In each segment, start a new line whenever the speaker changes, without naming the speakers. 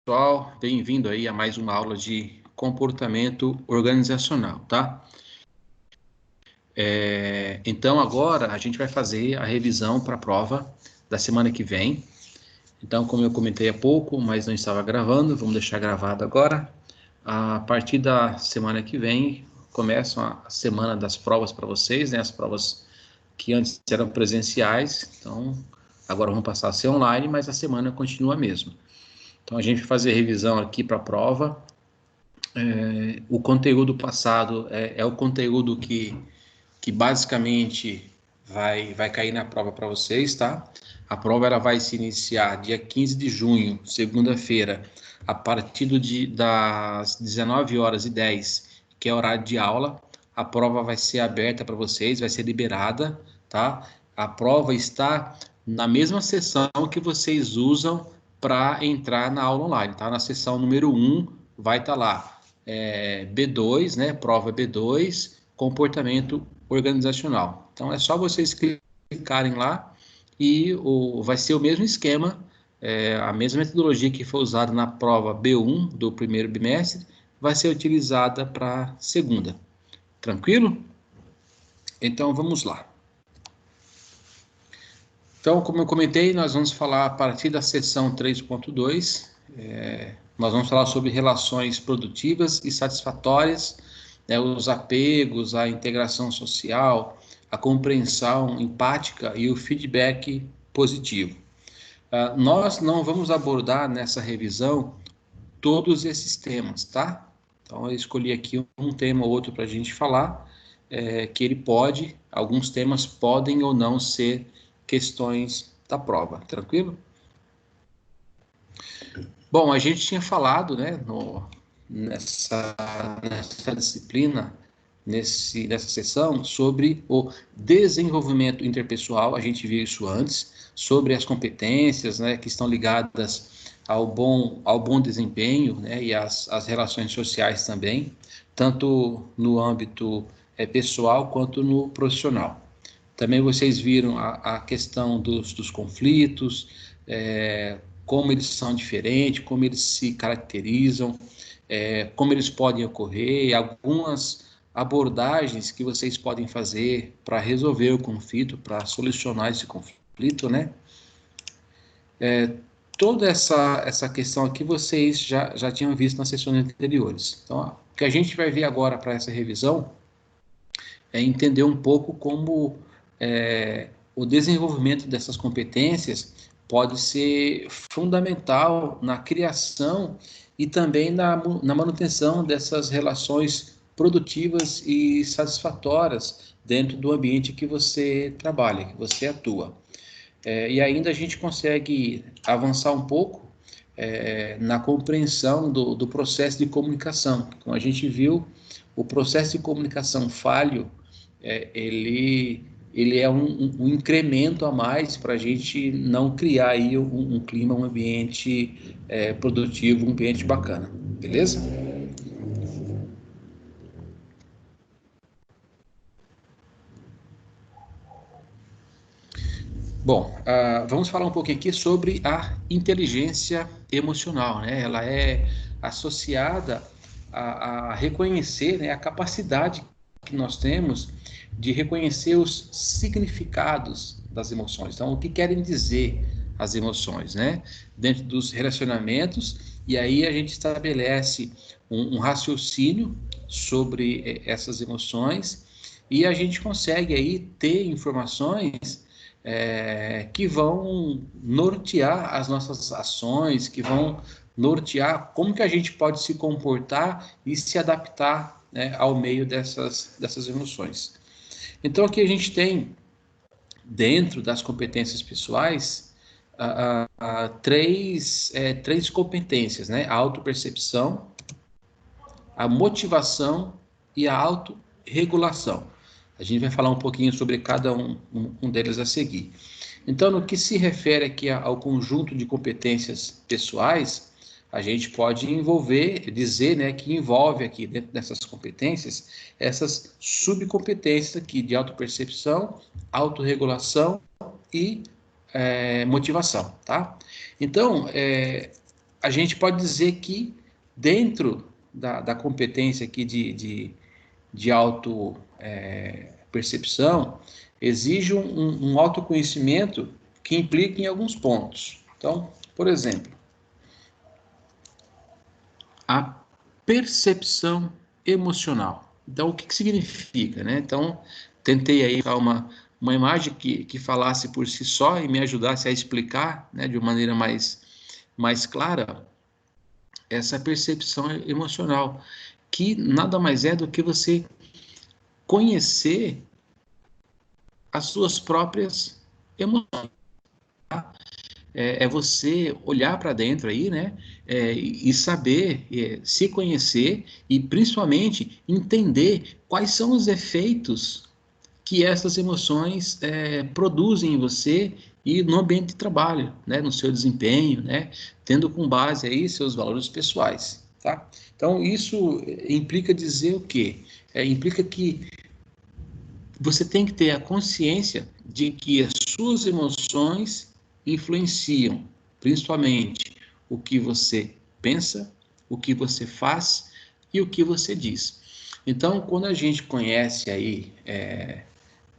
Pessoal, bem-vindo aí a mais uma aula de comportamento organizacional, tá? Então agora a gente vai fazer a revisão para a prova da semana que vem. Então, como eu comentei há pouco, mas não estava gravando, vamos deixar gravado agora. A partir da semana que vem começa a semana das provas para vocês, né? As provas que antes eram presenciais, então agora vão passar a ser online, mas a semana continua a mesma. Então a gente vai fazer revisão aqui para a prova. O conteúdo passado é o conteúdo que basicamente vai cair na prova para vocês, tá? A prova ela vai se iniciar dia 15 de junho, segunda-feira, a partir das 19h10, que é horário de aula. A prova vai ser aberta para vocês, vai ser liberada, tá? A prova está na mesma sessão que vocês usam para entrar na aula online, tá? Na sessão número 1 vai estar lá, B2, né? Prova B2, comportamento organizacional. Então é só vocês clicarem lá e vai ser o mesmo esquema, a mesma metodologia que foi usada na prova B1 do primeiro bimestre, vai ser utilizada para a segunda. Tranquilo? Então vamos lá. Então, como eu comentei, nós vamos falar a partir da seção 3.2, nós vamos falar sobre relações produtivas e satisfatórias, né, os apegos, a integração social, a compreensão empática e o feedback positivo. Nós não vamos abordar nessa revisão todos esses temas, tá? Então, eu escolhi aqui um tema ou outro para a gente falar, que alguns temas podem ou não ser questões da prova, tranquilo? Bom, a gente tinha falado, né, nessa disciplina, nessa sessão, sobre o desenvolvimento interpessoal, a gente viu isso antes, sobre as competências, né, que estão ligadas ao bom desempenho, né, e as relações sociais também, tanto no âmbito pessoal quanto no profissional. Também vocês viram a questão dos conflitos, como eles são diferentes, como eles se caracterizam, como eles podem ocorrer, algumas abordagens que vocês podem fazer para resolver o conflito, para solucionar esse conflito, né? Toda essa questão aqui vocês já tinham visto nas sessões anteriores. Então, o que a gente vai ver agora para essa revisão é entender um pouco como o desenvolvimento dessas competências pode ser fundamental na criação e também na manutenção dessas relações produtivas e satisfatórias dentro do ambiente que você trabalha, que você atua. E ainda a gente consegue avançar um pouco na compreensão do processo de comunicação. Como a gente viu, o processo de comunicação falho, ele é um incremento a mais para a gente não criar aí um clima, um ambiente produtivo, um ambiente bacana, beleza? Bom, vamos falar um pouquinho aqui sobre a inteligência emocional, né? Ela é associada a reconhecer, né, a capacidade que nós temos de reconhecer os significados das emoções. Então, o que querem dizer as emoções, né? Dentro dos relacionamentos, e aí a gente estabelece um raciocínio sobre essas emoções e a gente consegue aí ter informações que vão nortear as nossas ações, que vão nortear como que a gente pode se comportar e se adaptar, né, ao meio dessas emoções. Então, aqui a gente tem, dentro das competências pessoais, três competências, né? A autopercepção, a motivação e a autorregulação. A gente vai falar um pouquinho sobre cada um deles a seguir. Então, no que se refere aqui ao conjunto de competências pessoais, a gente pode dizer, né, que envolve aqui dentro dessas competências, essas subcompetências aqui de autopercepção, autorregulação e motivação, tá? Então, a gente pode dizer que dentro da competência aqui de auto percepção, exige um autoconhecimento que implica em alguns pontos. Então, por exemplo, a percepção emocional. Então, o que significa, né? Então, tentei aí uma imagem que falasse por si só e me ajudasse a explicar, né, de uma maneira mais clara essa percepção emocional, que nada mais é do que você conhecer as suas próprias emoções. Tá? É você olhar para dentro aí, né? E saber se conhecer e principalmente entender quais são os efeitos que essas emoções produzem em você e no ambiente de trabalho, né? No seu desempenho, né? Tendo com base aí seus valores pessoais, tá? Então isso implica dizer o quê? Implica que você tem que ter a consciência de que as suas emoções influenciam, principalmente, o que você pensa, o que você faz e o que você diz. Então, quando a gente conhece aí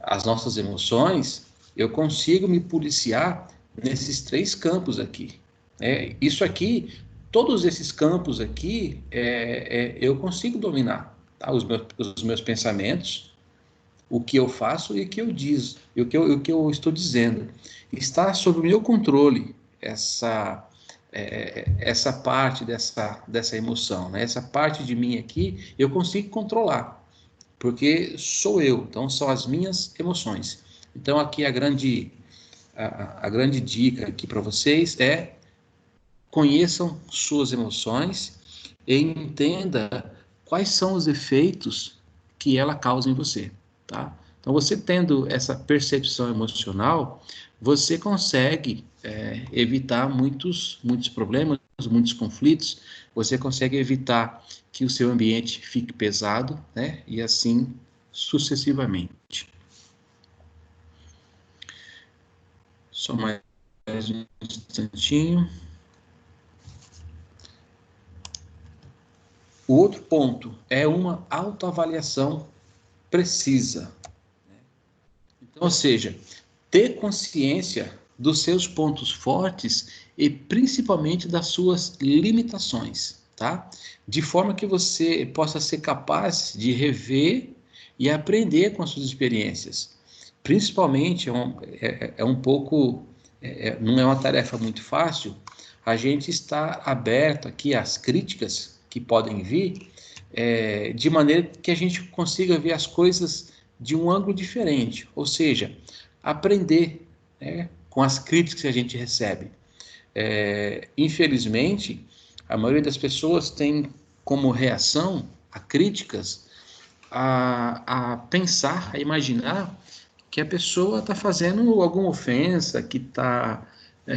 as nossas emoções, eu consigo me policiar nesses 3 campos aqui. Isso aqui, todos esses campos aqui, eu consigo dominar, tá? Os meus pensamentos, o que eu faço e o que eu diz, o que eu estou dizendo. Está sob o meu controle essa parte dessa emoção, né? Essa parte de mim aqui, eu consigo controlar, porque sou eu, então são as minhas emoções. Então aqui a grande dica aqui para vocês é: conheçam suas emoções e entenda quais são os efeitos que ela causa em você, tá? Então, você tendo essa percepção emocional, você consegue evitar muitos problemas, muitos conflitos, você consegue evitar que o seu ambiente fique pesado, né? E assim sucessivamente. Só mais um instantinho. O outro ponto é uma autoavaliação precisa. Então, ou seja, ter consciência dos seus pontos fortes e principalmente das suas limitações, tá? De forma que você possa ser capaz de rever e aprender com as suas experiências. Principalmente, um pouco, não é uma tarefa muito fácil, a gente está aberto aqui às críticas que podem vir, de maneira que a gente consiga ver as coisas de um ângulo diferente, ou seja, aprender, né, com as críticas que a gente recebe. Infelizmente, a maioria das pessoas tem como reação a críticas a pensar, a imaginar que a pessoa está fazendo alguma ofensa, que está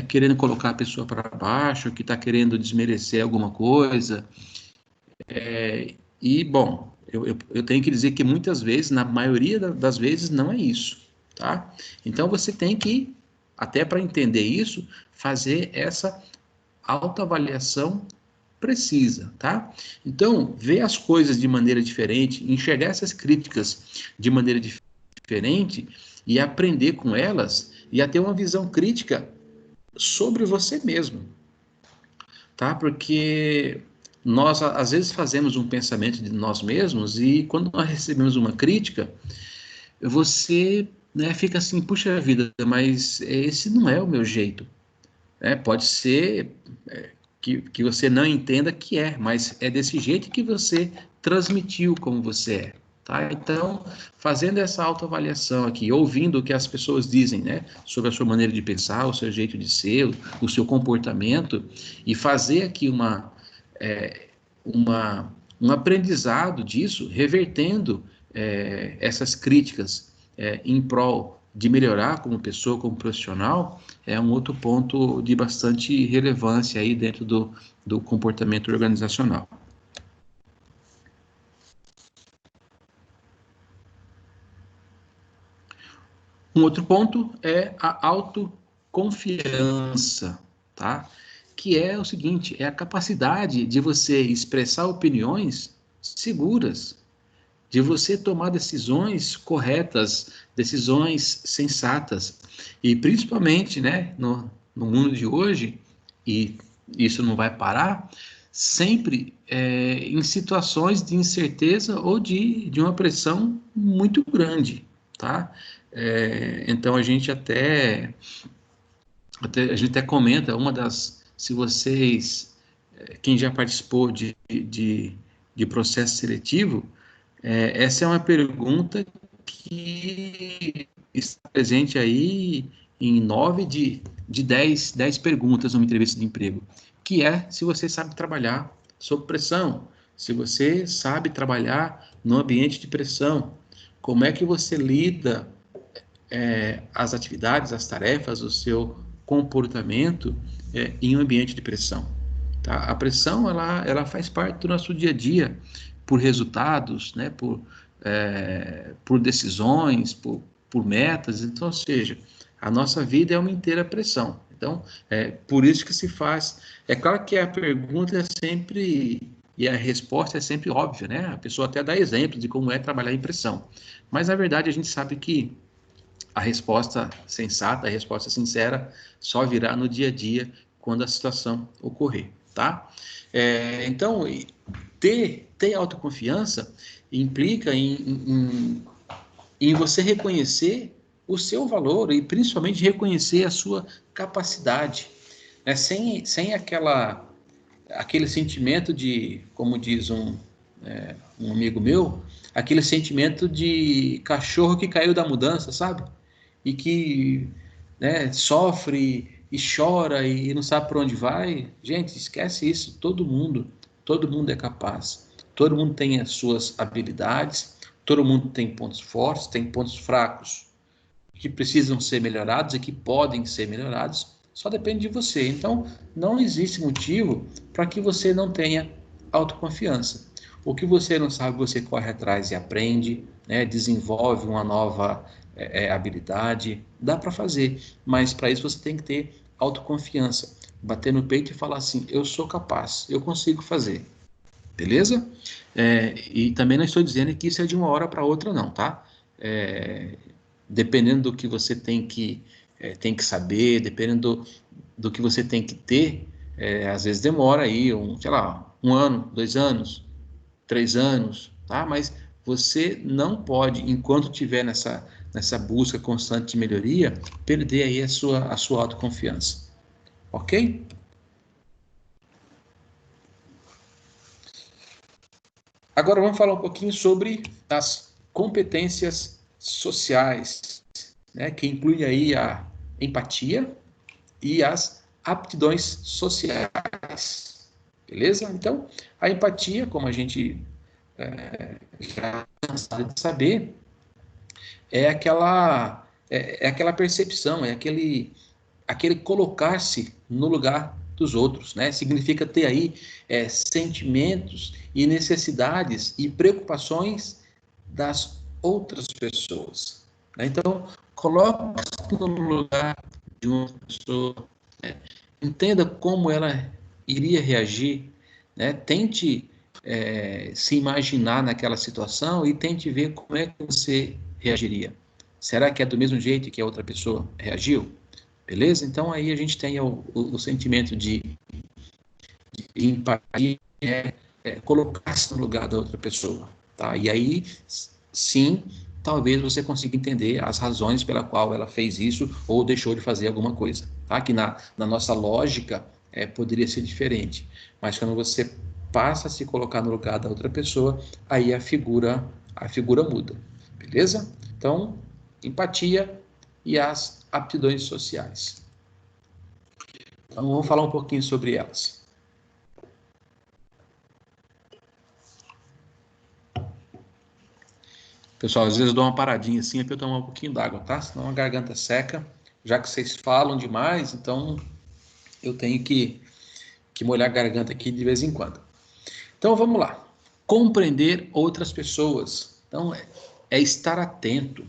querendo colocar a pessoa para baixo, que está querendo desmerecer alguma coisa. E, bom, eu tenho que dizer que muitas vezes, na maioria das vezes, não é isso, tá? Então, você tem que, até para entender isso, fazer essa autoavaliação precisa, tá? Então, ver as coisas de maneira diferente, enxergar essas críticas de maneira diferente e aprender com elas e a ter uma visão crítica sobre você mesmo, tá? Porque nós às vezes fazemos um pensamento de nós mesmos e quando nós recebemos uma crítica, você, né, fica assim, puxa vida, mas esse não é o meu jeito. Pode ser que você não entenda que mas é desse jeito que você transmitiu como você é. Tá? Então, fazendo essa autoavaliação aqui, ouvindo o que as pessoas dizem, né, sobre a sua maneira de pensar, o seu jeito de ser, o seu comportamento, e fazer aqui um aprendizado disso, revertendo essas críticas em prol de melhorar como pessoa, como profissional, é um outro ponto de bastante relevância aí dentro do comportamento organizacional. Um outro ponto é a autoconfiança, tá? que é o seguinte, é a capacidade de você expressar opiniões seguras, de você tomar decisões corretas, decisões sensatas. E principalmente, né, no mundo de hoje, e isso não vai parar, sempre em situações de incerteza ou de uma pressão muito grande, tá? Então a gente a gente até comenta, se vocês, quem já participou de processo seletivo, essa é uma pergunta que está presente aí em 9 de 10 perguntas numa entrevista de emprego, que é se você sabe trabalhar sob pressão, se você sabe trabalhar no ambiente de pressão, como é que você lida as atividades, as tarefas, o seu comportamento em um ambiente de pressão. Tá? A pressão ela faz parte do nosso dia a dia, por resultados, né? Por decisões, por metas. Então, ou seja, a nossa vida é uma inteira pressão. Então, por isso que se faz. É claro que a pergunta é sempre e a resposta é sempre óbvia, né? A pessoa até dá exemplo de como é trabalhar em pressão. Mas, na verdade, a gente sabe que a resposta sensata, a resposta sincera, só virá no dia a dia quando a situação ocorrer, tá? Então, ter autoconfiança implica em você reconhecer o seu valor e principalmente reconhecer a sua capacidade, né? Sem aquele sentimento de, como diz um amigo meu, aquele sentimento de cachorro que caiu da mudança, sabe? E que, né, sofre e chora e não sabe para onde vai. Gente, esquece isso. Todo mundo é capaz. Todo mundo tem as suas habilidades, todo mundo tem pontos fortes, tem pontos fracos que precisam ser melhorados e que podem ser melhorados. Só depende de você. Então, não existe motivo para que você não tenha autoconfiança. O que você não sabe, você corre atrás e aprende, né? Desenvolve uma nova habilidade. Dá para fazer, mas para isso você tem que ter autoconfiança. Bater no peito e falar assim: eu sou capaz, eu consigo fazer. Beleza? E também não estou dizendo que isso é de uma hora para outra, não, tá? Dependendo do que você tem que saber, dependendo do que você tem que ter, às vezes demora aí, sei lá, 1 ano, 2 anos, 3 anos, tá? Mas você não pode, enquanto estiver nessa busca constante de melhoria, perder aí a sua autoconfiança. Ok? Agora vamos falar um pouquinho sobre as competências sociais, né, que inclui aí a empatia e as aptidões sociais. Beleza? Então, a empatia, como a gente já cansado de saber, é aquela percepção, aquele colocar-se no lugar dos outros, né? Significa ter aí sentimentos e necessidades e preocupações das outras pessoas, né? Então, coloque-se no lugar de uma pessoa, né? Entenda como ela iria reagir, né? Tente se imaginar naquela situação e tente ver como é que você reagiria. Será que é do mesmo jeito que a outra pessoa reagiu? Beleza? Então aí a gente tem o sentimento de empatia, colocar-se no lugar da outra pessoa, tá? E aí, sim, talvez você consiga entender as razões pela qual ela fez isso ou deixou de fazer alguma coisa, tá? Que na nossa lógica poderia ser diferente, mas quando você passa a se colocar no lugar da outra pessoa, aí a figura muda, beleza? Então, empatia e as aptidões sociais. Então, vamos falar um pouquinho sobre elas. Pessoal, às vezes eu dou uma paradinha assim para eu tomar um pouquinho d'água, tá? Senão a garganta seca. Já que vocês falam demais, então eu tenho que molhar a garganta aqui de vez em quando. Então vamos lá. Compreender outras pessoas. Então é estar atento,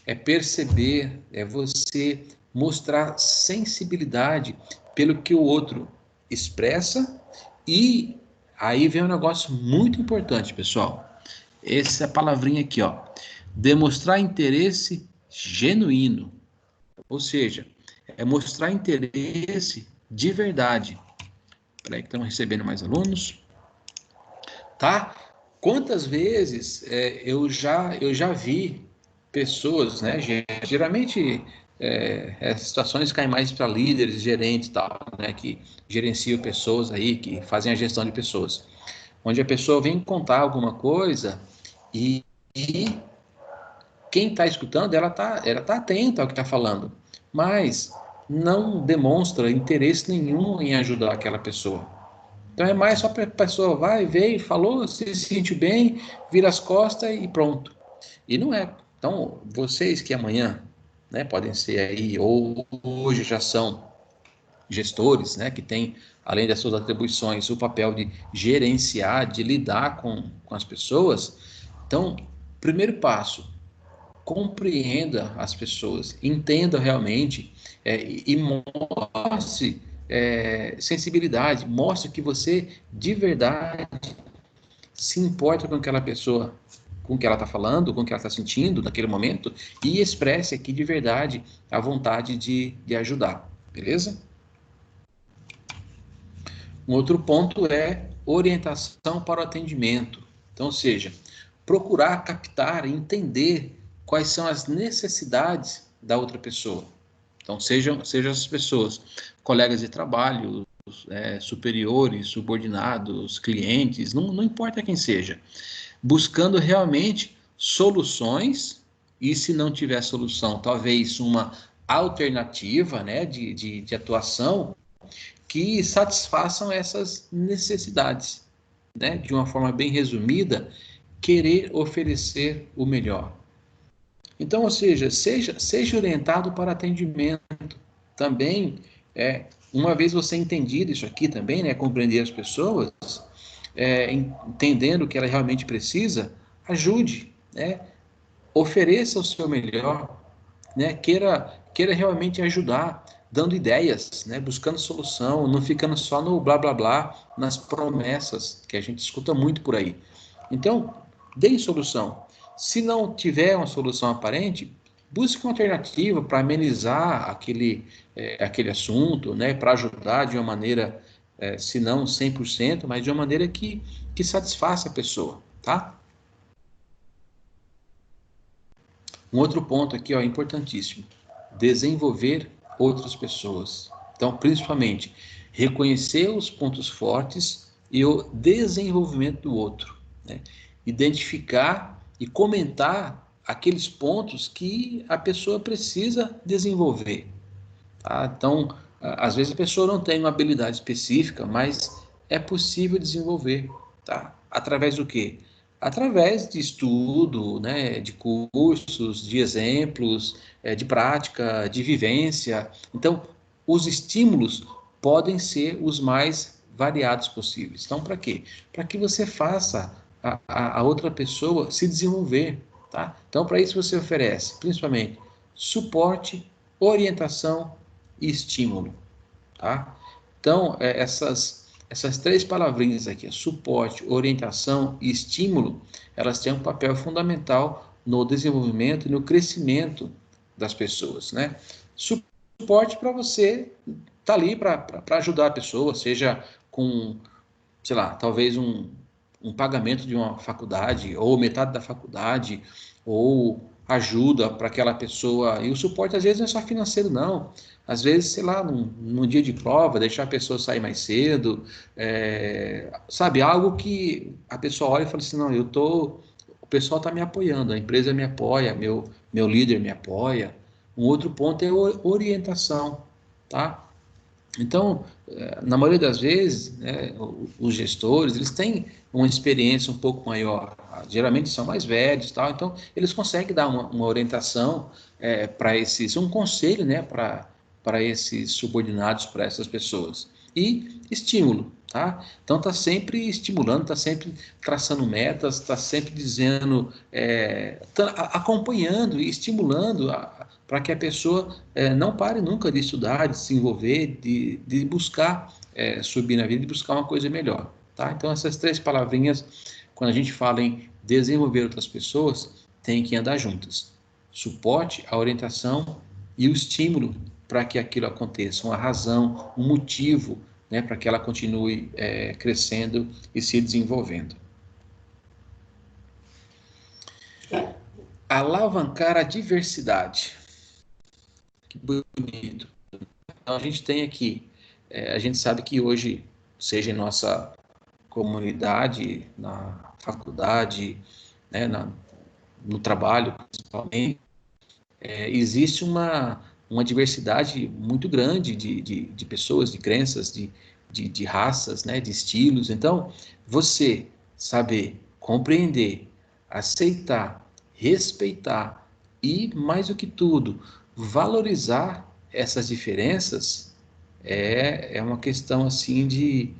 é perceber, é você mostrar sensibilidade pelo que o outro expressa, e aí vem um negócio muito importante, pessoal. Essa palavrinha aqui, ó, demonstrar interesse genuíno, ou seja, é mostrar interesse de verdade. Peraí que estamos recebendo mais alunos, tá? Quantas vezes eu já vi pessoas, né? Geralmente essas situações caem mais para líderes, gerentes e tal, né? Que gerenciam pessoas aí, que fazem a gestão de pessoas. Onde a pessoa vem contar alguma coisa e quem está escutando, ela tá atenta ao que está falando, mas não demonstra interesse nenhum em ajudar aquela pessoa. Então é mais só para a pessoa vai, veio, falou, se sente bem, vira as costas e pronto. E não é. Então, vocês que amanhã, né, podem ser aí, ou hoje já são gestores, né, que têm, além das suas atribuições, o papel de gerenciar, de lidar com as pessoas. Então, primeiro passo, compreenda as pessoas, entenda realmente e mostre sensibilidade, mostre que você de verdade se importa com aquela pessoa, com o que ela está falando, com o que ela está sentindo naquele momento, e expresse aqui de verdade a vontade de ajudar, beleza? Um outro ponto é orientação para o atendimento. Então, ou seja, procurar captar e entender quais são as necessidades da outra pessoa. Então, sejam as pessoas, colegas de trabalho, superiores, subordinados, clientes, não importa quem seja, buscando realmente soluções, e se não tiver solução, talvez uma alternativa, né, de atuação que satisfaçam essas necessidades, né? De uma forma bem resumida, querer oferecer o melhor. Então, ou seja orientado para atendimento. Também, uma vez você entendido isso aqui também, né, compreender as pessoas, entendendo o que ela realmente precisa, ajude, né, ofereça o seu melhor, né, queira realmente ajudar, dando ideias, né, buscando solução, não ficando só no blá blá blá, nas promessas que a gente escuta muito por aí. Então, dê solução. Se não tiver uma solução aparente, busque uma alternativa para amenizar aquele assunto, né, para ajudar de uma maneira, se não 100%, mas de uma maneira que satisfaça a pessoa, tá? Um outro ponto aqui, ó, importantíssimo: desenvolver outras pessoas. Então, principalmente, reconhecer os pontos fortes e o desenvolvimento do outro, né? Identificar e comentar aqueles pontos que a pessoa precisa desenvolver, tá? Então, às vezes a pessoa não tem uma habilidade específica, mas é possível desenvolver, tá? Através do quê? Através de estudo, né, de cursos, de exemplos, de prática, de vivência. Então, os estímulos podem ser os mais variados possíveis. Então, para quê? Para que você faça a outra pessoa se desenvolver, tá? Então, para isso você oferece, principalmente, suporte, orientação e estímulo, tá? Então, essas três palavrinhas aqui, suporte, orientação e estímulo, elas têm um papel fundamental no desenvolvimento e no crescimento das pessoas, né? Suporte para você tá ali para ajudar a pessoa, seja com, sei lá, talvez um pagamento de uma faculdade, ou metade da faculdade, ou ajuda para aquela pessoa. E o suporte às vezes não é só financeiro, não. Às vezes, sei lá, num dia de prova, deixar a pessoa sair mais cedo, sabe, algo que a pessoa olha e fala assim, não, o pessoal está me apoiando, a empresa me apoia, meu líder me apoia. Um outro ponto é orientação, tá? Então, na maioria das vezes, né, os gestores, eles têm uma experiência um pouco maior, geralmente são mais velhos, tal, então eles conseguem dar uma orientação para esses, um conselho, né, para esses subordinados, para essas pessoas. E estímulo, tá? Então está sempre estimulando, está sempre traçando metas, está sempre dizendo, acompanhando e estimulando para que a pessoa não pare nunca de estudar, de se envolver, de buscar subir na vida e buscar uma coisa melhor, tá? Então, essas 3 palavrinhas, quando a gente fala em desenvolver outras pessoas, tem que andar juntas. Suporte, a orientação e o estímulo para que aquilo aconteça, uma razão, um motivo, né, para que ela continue crescendo e se desenvolvendo. Alavancar a diversidade. Que bonito. Então, a gente tem aqui, a gente sabe que hoje, seja em nossa comunidade, na faculdade, né, no trabalho, principalmente, existe uma diversidade muito grande de pessoas, de crenças, de raças, né, de estilos. Então, você saber compreender, aceitar, respeitar e, mais do que tudo, valorizar essas diferenças é uma questão assim de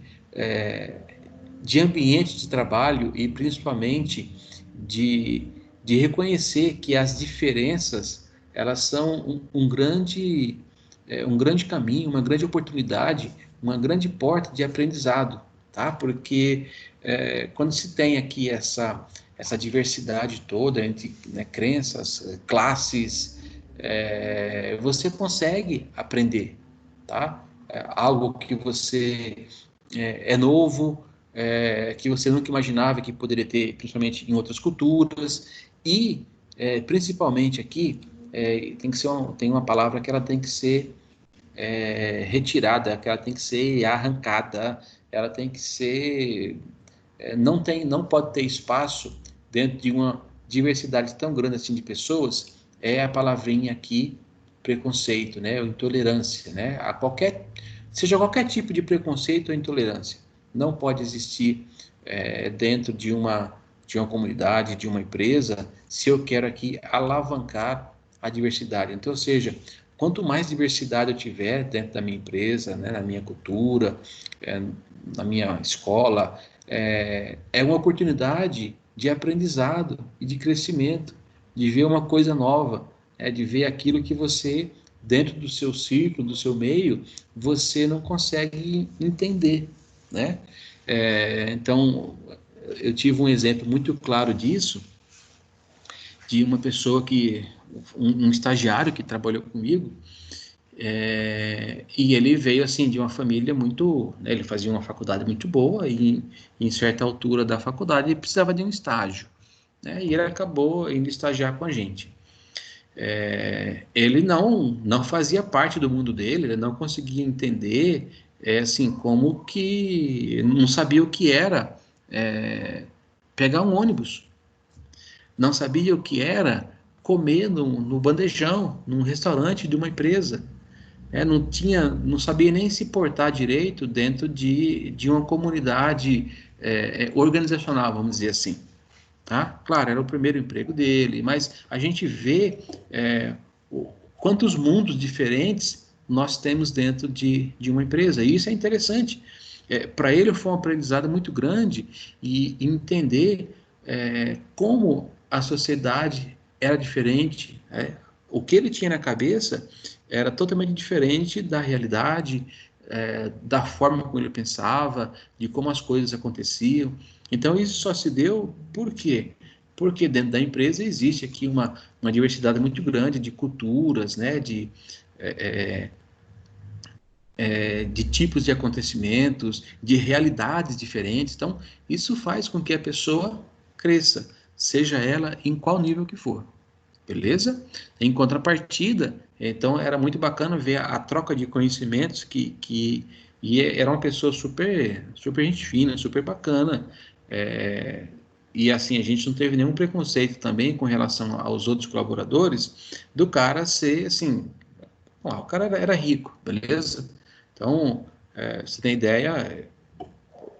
ambiente de trabalho e principalmente de reconhecer que as diferenças elas são um grande caminho, uma grande oportunidade, uma grande porta de aprendizado, tá? Porque quando se tem aqui essa diversidade toda entre, né, crenças, classes, você consegue aprender, tá? Algo que você é novo, que você nunca imaginava que poderia ter, principalmente em outras culturas, e principalmente aqui tem uma palavra que ela tem que ser retirada, que ela tem que ser arrancada, ela tem que ser não pode ter espaço dentro de uma diversidade tão grande assim de pessoas, a palavrinha aqui preconceito, né, ou intolerância, né, seja qualquer tipo de preconceito ou intolerância, não pode existir dentro de uma comunidade, de uma empresa, se eu quero aqui alavancar a diversidade. Então, ou seja, quanto mais diversidade eu tiver dentro da minha empresa, né, na minha cultura, na minha escola, é uma oportunidade de aprendizado e de crescimento, de ver uma coisa nova, de ver aquilo que você, dentro do seu círculo, do seu meio, você não consegue entender, né? Então, eu tive um exemplo muito claro disso, de uma pessoa um estagiário que trabalhou comigo, e ele veio assim de uma família muito, né, ele fazia uma faculdade muito boa e em certa altura da faculdade ele precisava de um estágio, né, e ele acabou indo estagiar com a gente. Ele não fazia parte do mundo dele, ele não conseguia entender, assim, como que não sabia o que era pegar um ônibus, não sabia o que era comer no bandejão, num restaurante de uma empresa. Não sabia nem se portar direito dentro de uma comunidade organizacional, vamos dizer assim. Tá? Claro, era o primeiro emprego dele, mas a gente vê quantos mundos diferentes nós temos dentro de uma empresa, e isso é interessante. Para ele foi um aprendizado muito grande e entender como a sociedade era diferente, o que ele tinha na cabeça era totalmente diferente da realidade, da forma como ele pensava, de como as coisas aconteciam. Então, isso só se deu por quê? Porque dentro da empresa existe aqui uma diversidade muito grande de culturas, né, de tipos de acontecimentos, de realidades diferentes. Então, isso faz com que a pessoa cresça, seja ela em qual nível que for. Beleza? Em contrapartida, então era muito bacana ver a troca de conhecimentos e era uma pessoa super, super gente fina, super bacana. E assim, a gente não teve nenhum preconceito também com relação aos outros colaboradores, do cara ser assim, o cara era rico, beleza? Então, você tem ideia,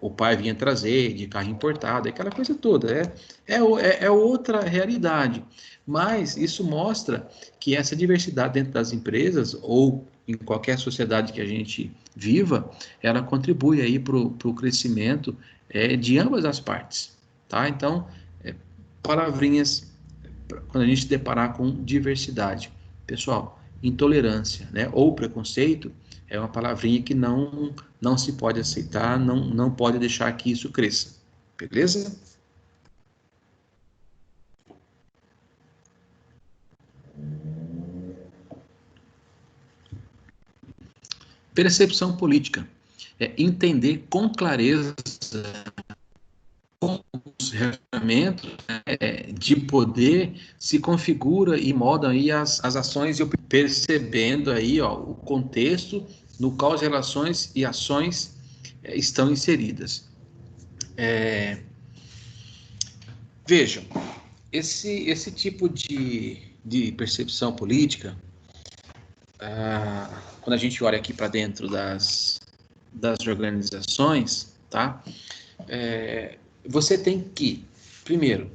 o pai vinha trazer de carro importado, aquela coisa toda. É outra realidade. Mas isso mostra que essa diversidade dentro das empresas, ou em qualquer sociedade que a gente viva, ela contribui aí para o crescimento de ambas as partes. Tá? Então, palavrinhas quando a gente se deparar com diversidade. Pessoal, intolerância, né, ou preconceito é uma palavrinha que não se pode aceitar, não pode deixar que isso cresça. Beleza? Percepção política é entender com clareza como os relacionamentos de poder se configura e modam aí as ações, e percebendo aí, ó, o contexto no qual as relações e ações estão inseridas. Vejam, esse tipo de percepção política, quando a gente olha aqui para dentro das organizações, tá? Você tem que, primeiro,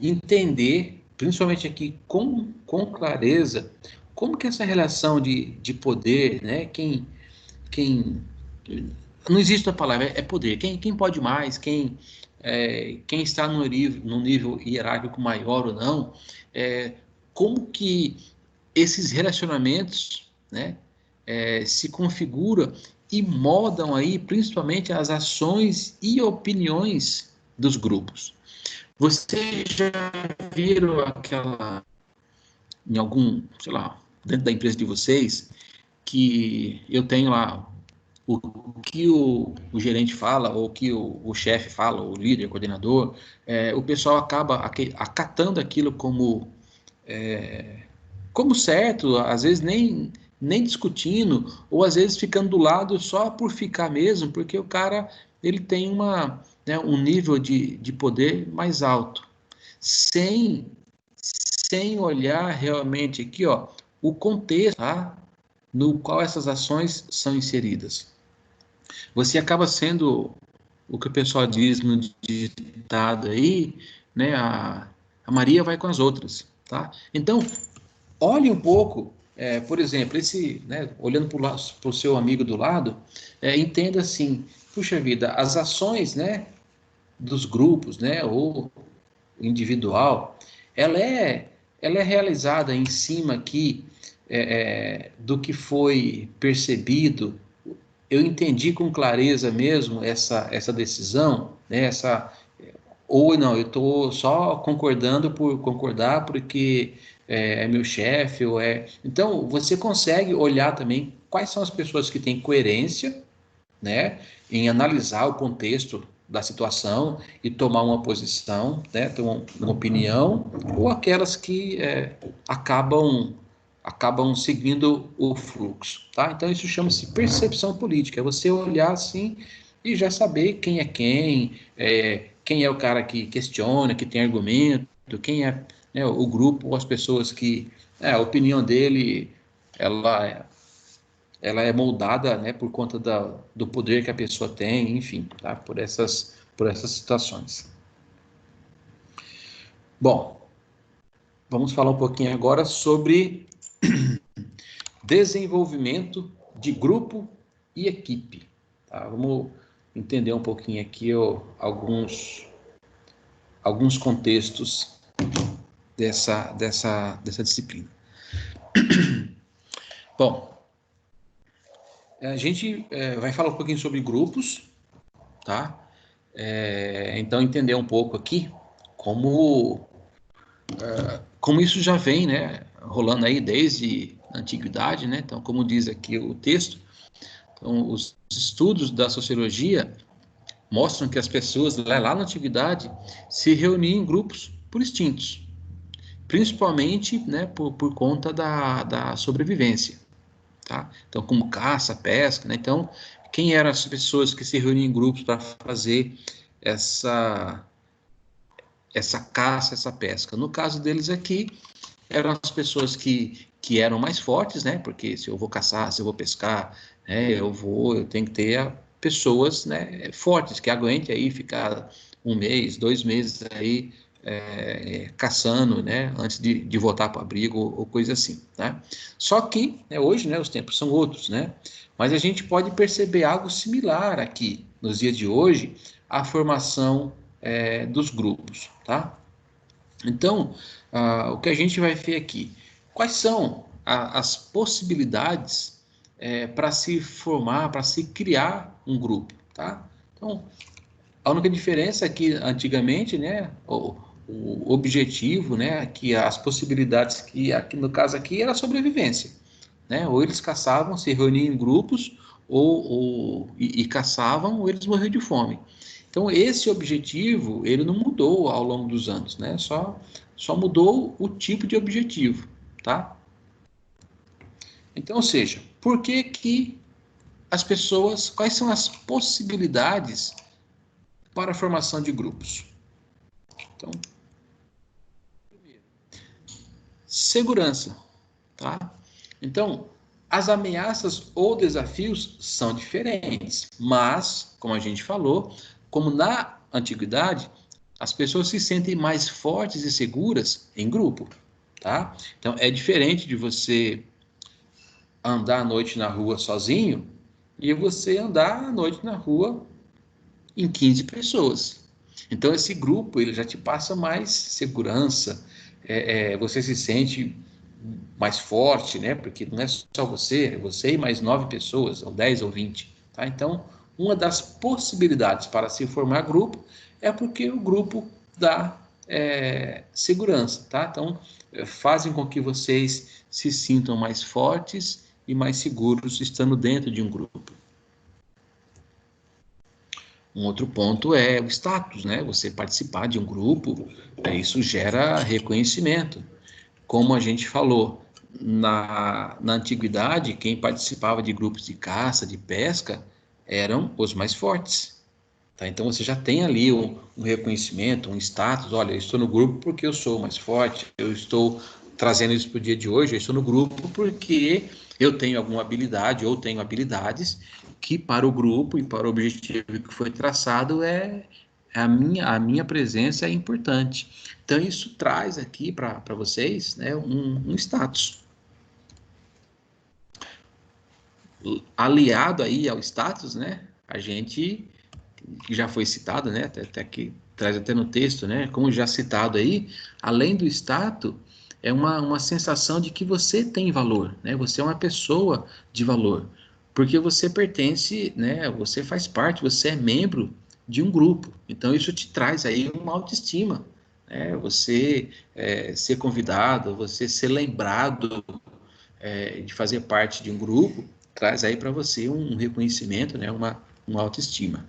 entender, principalmente aqui com clareza, como que essa relação de poder, né? Quem não existe a palavra, é poder. Quem pode mais, quem está no nível hierárquico maior ou não, como que esses relacionamentos, né, se configuram e modam aí, principalmente, as ações e opiniões dos grupos. Vocês já viram em algum, sei lá, dentro da empresa de vocês, que eu tenho lá o que o gerente fala, ou o que o chefe fala, o líder, o coordenador, o pessoal acaba acatando aquilo como certo, às vezes nem discutindo, ou às vezes ficando do lado só por ficar mesmo, porque o cara ele tem um nível de poder mais alto, sem, sem olhar realmente aqui, ó, o contexto, tá, no qual essas ações são inseridas. Você acaba sendo o que o pessoal diz no ditado aí, né? A Maria vai com as outras, tá? Então, olhe um pouco, por exemplo, né, olhando para o seu amigo do lado, entenda assim, puxa vida, as ações, né, dos grupos, né, ou individual, ela é, ela é realizada em cima aqui do que foi percebido. Eu entendi com clareza mesmo essa decisão, né, ou não, eu estou só concordando por concordar porque é meu chefe, ou é. Então, você consegue olhar também quais são as pessoas que têm coerência, né, em analisar o contexto da situação e tomar uma posição, né, ter uma opinião, ou aquelas que acabam seguindo o fluxo, tá? Então isso chama-se percepção política, é você olhar assim e já saber quem é o cara que questiona, que tem argumento, quem é, né, o grupo ou as pessoas que a opinião dele ela ela é moldada, né, por conta do poder que a pessoa tem, enfim, tá? Por essas situações. Bom, vamos falar um pouquinho agora sobre desenvolvimento de grupo e equipe. Tá? Vamos entender um pouquinho aqui alguns contextos dessa disciplina. Bom, a gente vai falar um pouquinho sobre grupos, tá? Então, entender um pouco aqui como isso já vem, né, rolando aí desde a antiguidade, né? Então, como diz aqui o texto, então, os estudos da sociologia mostram que as pessoas lá na antiguidade se reuniam em grupos por instintos, principalmente, né, por conta da sobrevivência, tá? Então, como caça, pesca, né? Então, quem eram as pessoas que se reuniam em grupos para fazer essa caça, essa pesca? No caso deles aqui, eram as pessoas que eram mais fortes, né? Porque se eu vou caçar, se eu vou pescar, né? Eu tenho que ter pessoas, né, fortes, que aguentem aí ficar 1 mês, 2 meses aí caçando, né? Antes de voltar para o abrigo ou coisa assim, né? Só que, né, hoje, né, os tempos são outros, né? Mas a gente pode perceber algo similar aqui, nos dias de hoje, a formação dos grupos, tá? Então, o que a gente vai ver aqui? Quais são as possibilidades para se formar, para se criar um grupo, tá? Então, a única diferença é que antigamente, né, o objetivo, né, que as possibilidades que aqui no caso aqui era a sobrevivência, né? Ou eles caçavam, se reuniam em grupos, e caçavam, ou eles morriam de fome. Então esse objetivo ele não mudou ao longo dos anos, né? Só mudou o tipo de objetivo, tá? Então, ou seja, por que que as pessoas, quais são as possibilidades para a formação de grupos? Então, segurança, tá? Então, as ameaças ou desafios são diferentes, mas, como a gente falou, como na antiguidade, as pessoas se sentem mais fortes e seguras em grupo, tá? Então, é diferente de você andar à noite na rua sozinho e você andar à noite na rua em 15 pessoas. Então, esse grupo ele já te passa mais segurança, você se sente mais forte, né? Porque não é só você, é você e mais 9 pessoas, ou 10 ou 20. Tá? Então, uma das possibilidades para se formar grupo é porque o grupo dá segurança. Tá? Então, fazem com que vocês se sintam mais fortes e mais seguros estando dentro de um grupo. Um outro ponto é o status, né? Você participar de um grupo, isso gera reconhecimento. Como a gente falou, na antiguidade, quem participava de grupos de caça, de pesca, eram os mais fortes. Tá? Então você já tem ali um reconhecimento, um status. Olha, eu estou no grupo porque eu sou mais forte, eu estou trazendo isso para o dia de hoje, eu estou no grupo porque eu tenho alguma habilidade ou tenho habilidades que para o grupo e para o objetivo que foi traçado a minha presença é importante. Então isso traz aqui para vocês, né, um status. Aliado aí ao status, né, a gente que já foi citado, né, até que traz até no texto, né, como já citado aí, além do status, é uma sensação de que você tem valor, né, você é uma pessoa de valor, porque você pertence, né, você faz parte, você é membro de um grupo, então isso te traz aí uma autoestima, né, você ser convidado, você ser lembrado de fazer parte de um grupo, traz aí para você um reconhecimento, né, uma autoestima.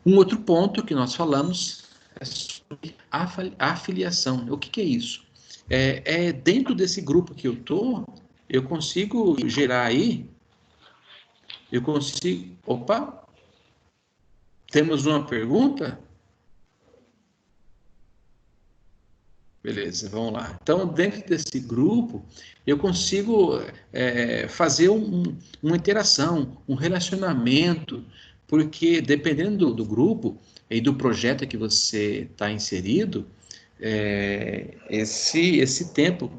Um outro ponto que nós falamos é sobre a afiliação. O que, que é isso? Dentro desse grupo que eu tô, eu consigo gerar aí, eu consigo. Opa, temos uma pergunta? Beleza, vamos lá. Então, dentro desse grupo, eu consigo fazer uma interação, um relacionamento, porque dependendo do grupo e do projeto que você está inserido, esse tempo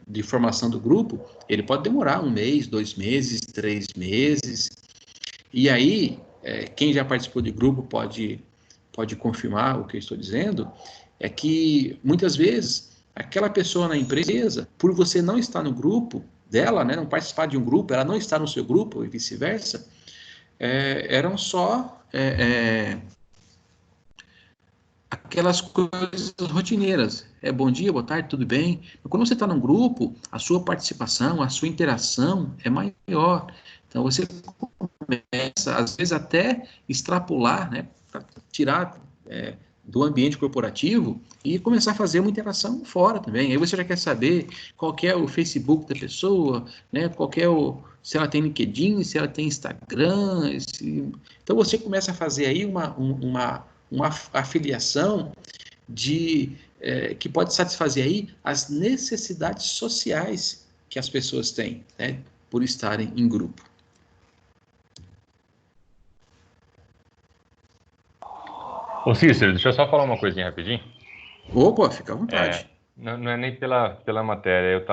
de formação do grupo, ele pode demorar 1 mês, 2 meses, 3 meses. E aí, quem já participou de grupo pode confirmar o que eu estou dizendo, é que muitas vezes aquela pessoa na empresa, por você não estar no grupo dela, né, não participar de um grupo, ela não está no seu grupo e vice-versa, eram só aquelas coisas rotineiras. Bom dia, boa tarde, tudo bem? Mas quando você está num grupo, a sua participação, a sua interação é maior. Então você começa, às vezes, até extrapolar, né, para tirar do ambiente corporativo e começar a fazer uma interação fora também. Aí você já quer saber qual que é o Facebook da pessoa, né, qual que é se ela tem LinkedIn, se ela tem Instagram. Então você começa a fazer aí uma afiliação que pode satisfazer aí as necessidades sociais que as pessoas têm, né, por estarem em grupo.
Ô Cícero, deixa eu só falar uma coisinha rapidinho.
Opa, fica à
É,
vontade.
não é nem pela matéria,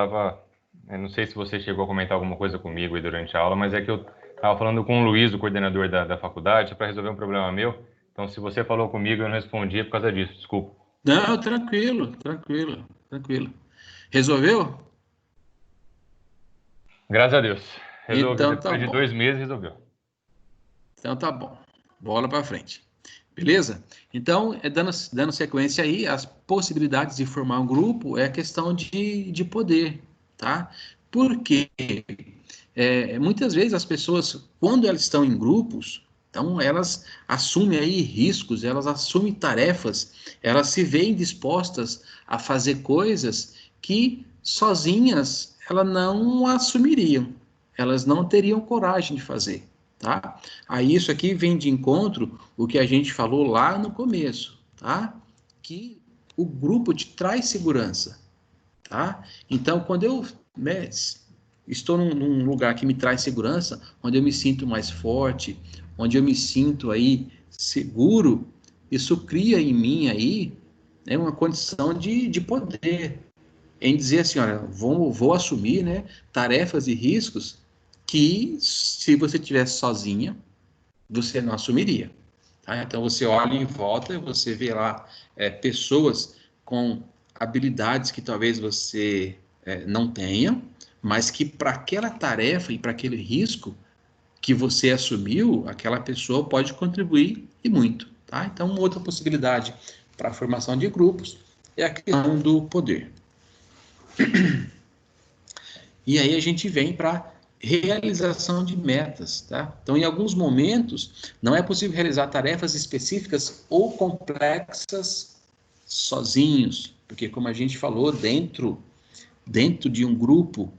eu não sei se você chegou a comentar alguma coisa comigo aí durante a aula, mas é que eu estava falando com o Luiz, o coordenador da faculdade, para resolver um problema meu. Então, se você falou comigo, eu não respondi é por causa disso, desculpa.
Não, tranquilo, tranquilo, tranquilo. Resolveu?
Graças a Deus. Resolveu.
Então tá
Depois de
bom.
2 meses, resolveu.
Então tá bom. Bola para frente. Beleza? Então, dando sequência aí, as possibilidades de formar um grupo é a questão de poder, tá? Porque muitas vezes as pessoas, quando elas estão em grupos, então elas assumem aí riscos, elas assumem tarefas, elas se veem dispostas a fazer coisas que sozinhas elas não assumiriam, elas não teriam coragem de fazer, tá? Aí isso aqui vem de encontro o que a gente falou lá no começo, tá? Que o grupo te traz segurança, tá? Então, quando eu, né, estou num lugar que me traz segurança, onde eu me sinto mais forte, onde eu me sinto aí seguro, isso cria em mim aí, né, uma condição de poder, em dizer assim, olha, vou assumir, né, tarefas e riscos que se você tivesse sozinha, você não assumiria. Tá? Então você olha em volta e você vê lá pessoas com habilidades que talvez você não tenha, mas que para aquela tarefa e para aquele risco que você assumiu, aquela pessoa pode contribuir e muito. Tá? Então, uma outra possibilidade para a formação de grupos é a questão do poder. E aí a gente vem para realização de metas, tá? Então, em alguns momentos, não é possível realizar tarefas específicas ou complexas sozinhos, porque como a gente falou, dentro de um grupo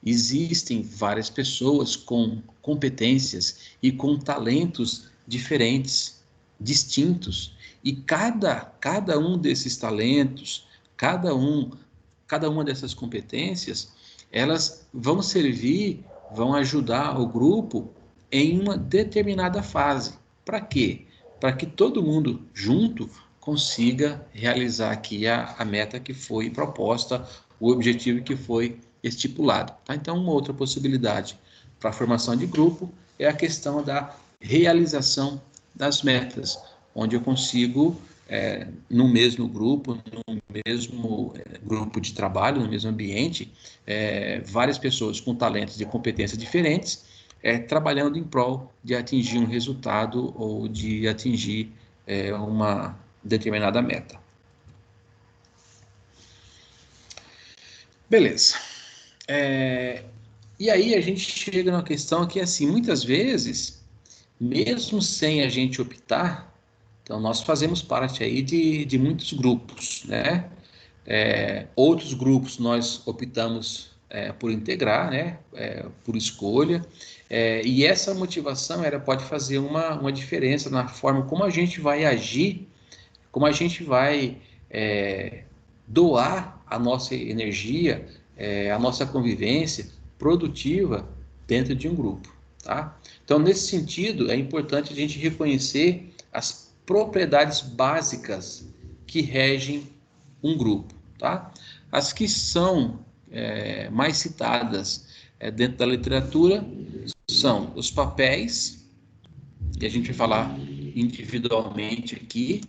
existem várias pessoas com competências e com talentos diferentes, distintos, e cada um desses talentos, cada uma dessas competências, elas vão servir, vão ajudar o grupo em uma determinada fase. Para quê? Para que todo mundo junto consiga realizar aqui a meta que foi proposta, o objetivo que foi estipulado. Tá? Então, uma outra possibilidade para a formação de grupo é a questão da realização das metas, onde eu consigo, no mesmo grupo, no mesmo grupo de trabalho, no mesmo ambiente, várias pessoas com talentos e competências diferentes, trabalhando em prol de atingir um resultado ou de atingir uma determinada meta. Beleza. E aí a gente chega numa questão que, assim, muitas vezes, mesmo sem a gente optar, então nós fazemos parte aí de muitos grupos, né? Outros grupos nós optamos por integrar, né? Por escolha, e essa motivação pode fazer uma diferença na forma como a gente vai agir, como a gente vai doar a nossa energia, a nossa convivência produtiva dentro de um grupo, tá? Então, nesse sentido, é importante a gente reconhecer as propriedades básicas que regem um grupo, tá? As que são mais citadas dentro da literatura são os papéis, que a gente vai falar individualmente aqui,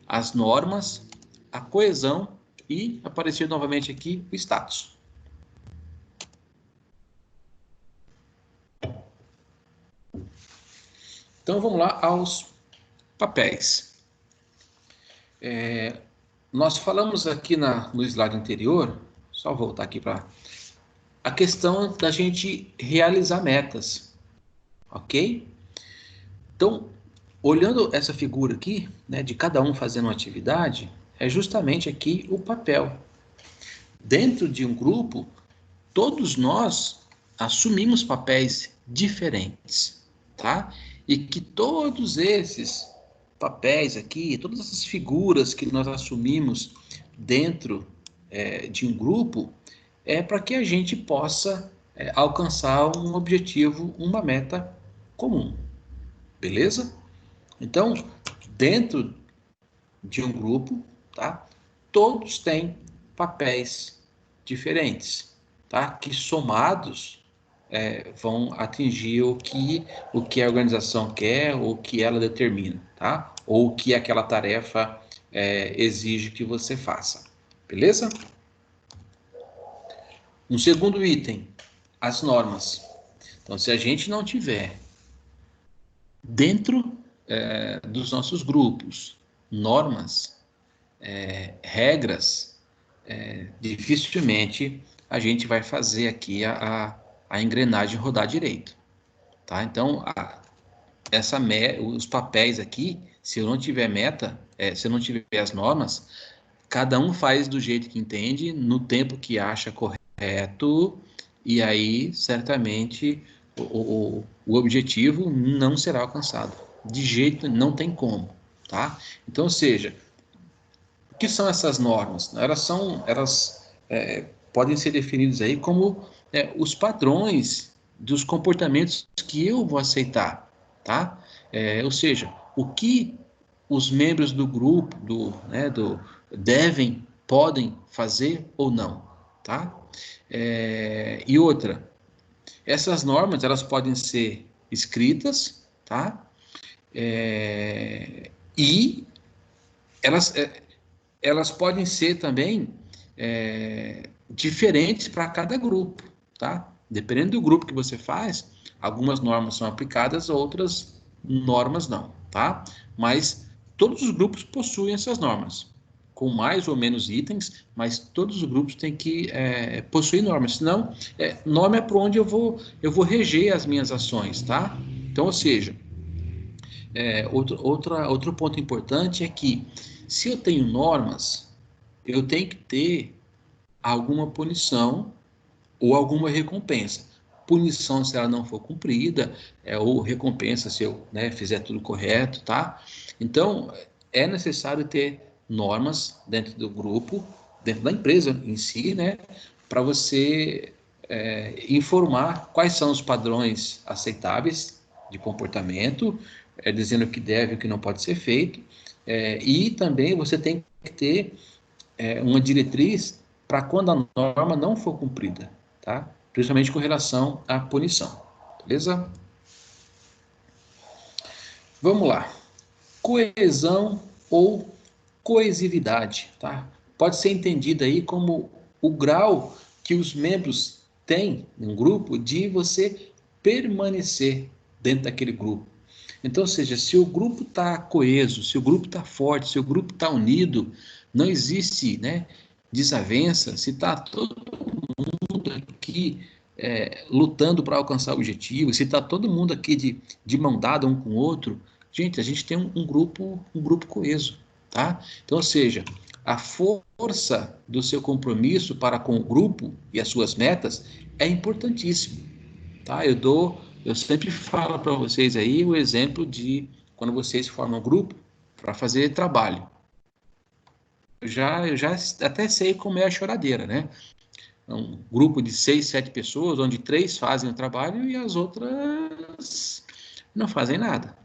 as normas, a coesão e aparecer novamente aqui o status. Então vamos lá aos papéis. Nós falamos aqui no slide anterior, só voltar aqui para a questão da gente realizar metas, ok? Então, olhando essa figura aqui, né, de cada um fazendo uma atividade, é justamente aqui o papel. Dentro de um grupo, todos nós assumimos papéis diferentes, tá? E que todos esses papéis aqui, todas essas figuras que nós assumimos dentro de um grupo, é para que a gente possa alcançar um objetivo, uma meta comum, beleza? Então, dentro de um grupo, tá? Todos têm papéis diferentes, tá? Que somados vão atingir o que a organização quer, ou o que ela determina, tá? Ou o que aquela tarefa exige que você faça, beleza? Um segundo item, as normas. Então, se a gente não tiver dentro dos nossos grupos normas, regras, dificilmente a gente vai fazer aqui a engrenagem rodar direito, tá? Então, os papéis aqui, se eu não tiver meta, se eu não tiver as normas, cada um faz do jeito que entende, no tempo que acha correto, e aí certamente o objetivo não será alcançado. De jeito não tem como, tá? Então, ou seja, o que são essas normas? Elas podem ser definidas aí como os padrões dos comportamentos que eu vou aceitar, tá? Ou seja, o que os membros do grupo devem, podem fazer ou não, tá? E outra, essas normas elas podem ser escritas, tá? E elas podem ser também diferentes para cada grupo, tá? Dependendo do grupo que você faz, algumas normas são aplicadas, outras normas não, tá? Mas todos os grupos possuem essas normas, com mais ou menos itens, mas todos os grupos têm que possuir normas, senão norma é para onde eu vou reger as minhas ações, tá? Então, ou seja, outro ponto importante é que se eu tenho normas, eu tenho que ter alguma punição ou alguma recompensa. Punição se ela não for cumprida, ou recompensa se eu fizer tudo correto, tá? Então, é necessário ter normas dentro do grupo, dentro da empresa em si, né? Para você informar quais são os padrões aceitáveis de comportamento, dizendo o que deve e o que não pode ser feito, e também você tem que ter uma diretriz para quando a norma não for cumprida, tá? Principalmente com relação à punição, beleza? Vamos lá. Coesão ou coesividade, tá? Pode ser entendida aí como o grau que os membros têm em um grupo de você permanecer dentro daquele grupo. Então, ou seja, se o grupo está coeso, se o grupo está forte, se o grupo está unido, não existe desavença, se está todo mundo aqui lutando para alcançar o objetivo, se está todo mundo aqui de mão dada um com o outro, gente, a gente tem um grupo coeso, tá? Então, ou seja, a força do seu compromisso para com o grupo e as suas metas é importantíssimo, tá? Eu sempre falo para vocês aí o exemplo de quando vocês formam um grupo para fazer trabalho. Eu já até sei como é a choradeira, né? Um grupo de 6, 7 pessoas, onde 3 fazem o trabalho e as outras não fazem nada.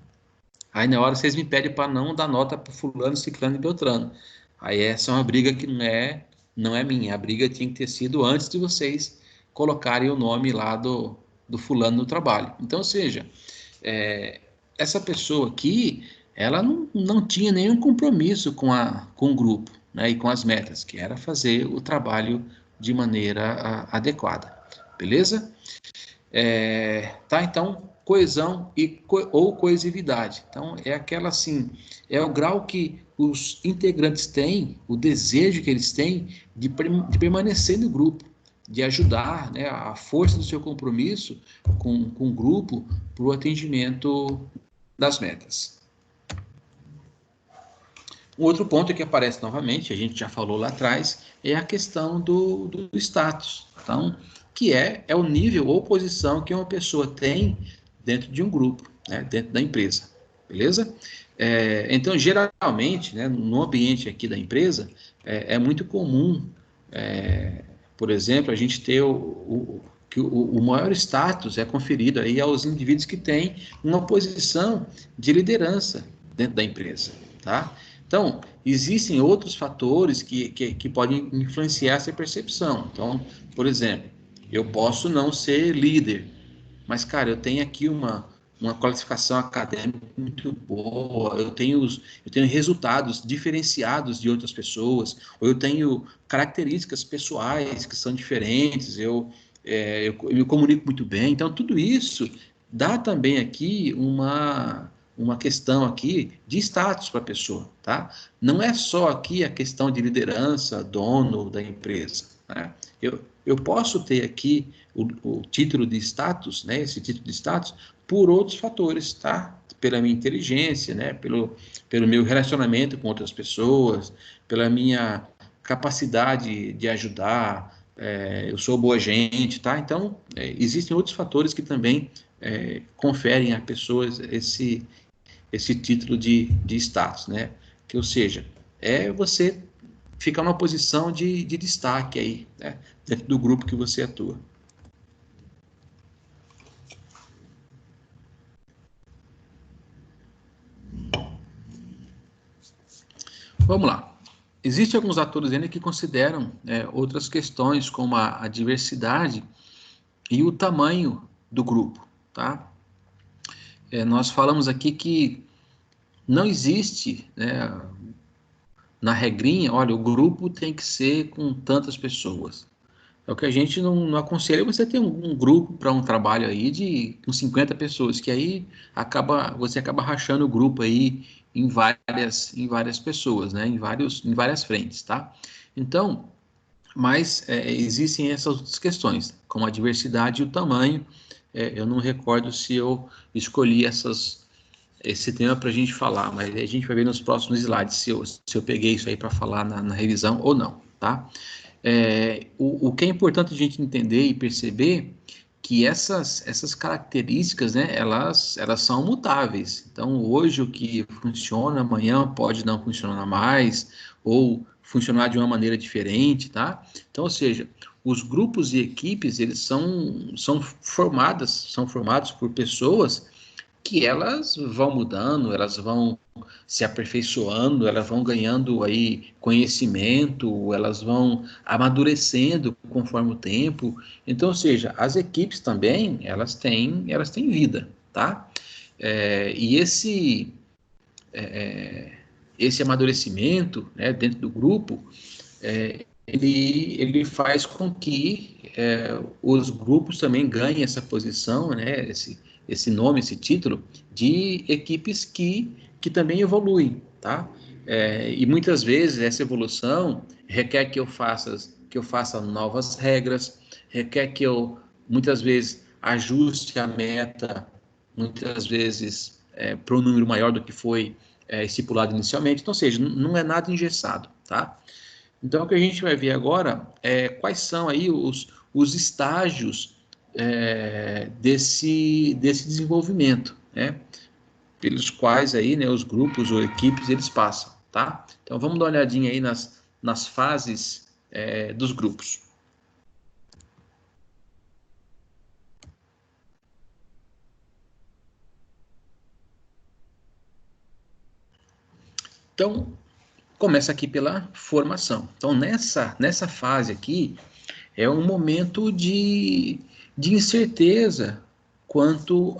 Aí na hora vocês me pedem para não dar nota para fulano, ciclano e beltrano. Aí essa é uma briga que não é minha. A briga tinha que ter sido antes de vocês colocarem o nome lá do fulano no trabalho. Então, ou seja, essa pessoa aqui, ela não tinha nenhum compromisso com o grupo, né, e com as metas, que era fazer o trabalho de maneira adequada. Beleza? Tá, então, coesão ou coesividade. Então, é aquela assim, é o grau que os integrantes têm, o desejo que eles têm de permanecer no grupo, de ajudar, né, a força do seu compromisso com o grupo para o atingimento das metas. Um outro ponto que aparece novamente, a gente já falou lá atrás, é a questão do status. Então, que é o nível ou posição que uma pessoa tem dentro de um grupo, né, dentro da empresa, beleza? Então, geralmente, né, no ambiente aqui da empresa, é muito comum, por exemplo, a gente ter que o maior status é conferido aí aos indivíduos que têm uma posição de liderança dentro da empresa, tá? Então, existem outros fatores que podem influenciar essa percepção. Então, por exemplo, eu posso não ser líder, mas, cara, eu tenho aqui uma qualificação acadêmica muito boa, eu tenho resultados diferenciados de outras pessoas, ou eu tenho características pessoais que são diferentes, eu me comunico muito bem. Então, tudo isso dá também aqui uma questão aqui de status para a pessoa, tá? Não é só aqui a questão de liderança, dono da empresa, né? Eu posso ter aqui o título de status, né? Esse título de status por outros fatores, tá? Pela minha inteligência, né? Pelo meu relacionamento com outras pessoas, pela minha capacidade de ajudar, eu sou boa gente, tá? Então, existem outros fatores que também conferem a pessoas esse título de status, né? Que, ou seja, você ficar numa posição de destaque aí, né? Dentro do grupo que você atua. Vamos lá. Existem alguns atores ainda que consideram outras questões, como a diversidade e o tamanho do grupo, tá? Nós falamos aqui que não existe, né, na regrinha, olha, o grupo tem que ser com tantas pessoas. É o que a gente não aconselha você ter um grupo para um trabalho aí com 50 pessoas, que aí você acaba rachando o grupo aí em várias pessoas, né? Em várias frentes, tá? Então, mas existem essas outras questões, como a diversidade e o tamanho. Eu não recordo se eu escolhi esse tema para a gente falar, mas a gente vai ver nos próximos slides se eu peguei isso aí para falar na revisão ou não, tá? O que é importante a gente entender e perceber que essas características, né, elas são mutáveis. Então, hoje o que funciona, amanhã pode não funcionar mais, ou funcionar de uma maneira diferente, tá? Então, ou seja, os grupos e equipes, eles são formados por pessoas que elas vão mudando, elas vão se aperfeiçoando, elas vão ganhando aí conhecimento, elas vão amadurecendo conforme o tempo. Então, ou seja, as equipes também, elas têm vida, tá? E esse amadurecimento, né, dentro do grupo, ele faz com que os grupos também ganhem essa posição, né, esse nome, esse título, de equipes que também evoluem, tá? E muitas vezes essa evolução requer que eu faça novas regras, requer que eu, muitas vezes, ajuste a meta, muitas vezes para um número maior do que foi estipulado inicialmente. Então, ou seja, não é nada engessado, tá? Então, o que a gente vai ver agora é quais são aí os estágios desse desenvolvimento, né? Pelos quais aí, né, os grupos ou equipes eles passam, tá? Então, vamos dar uma olhadinha aí nas fases dos grupos. Então, começa aqui pela formação. Então, nessa fase aqui, é um momento de incerteza quanto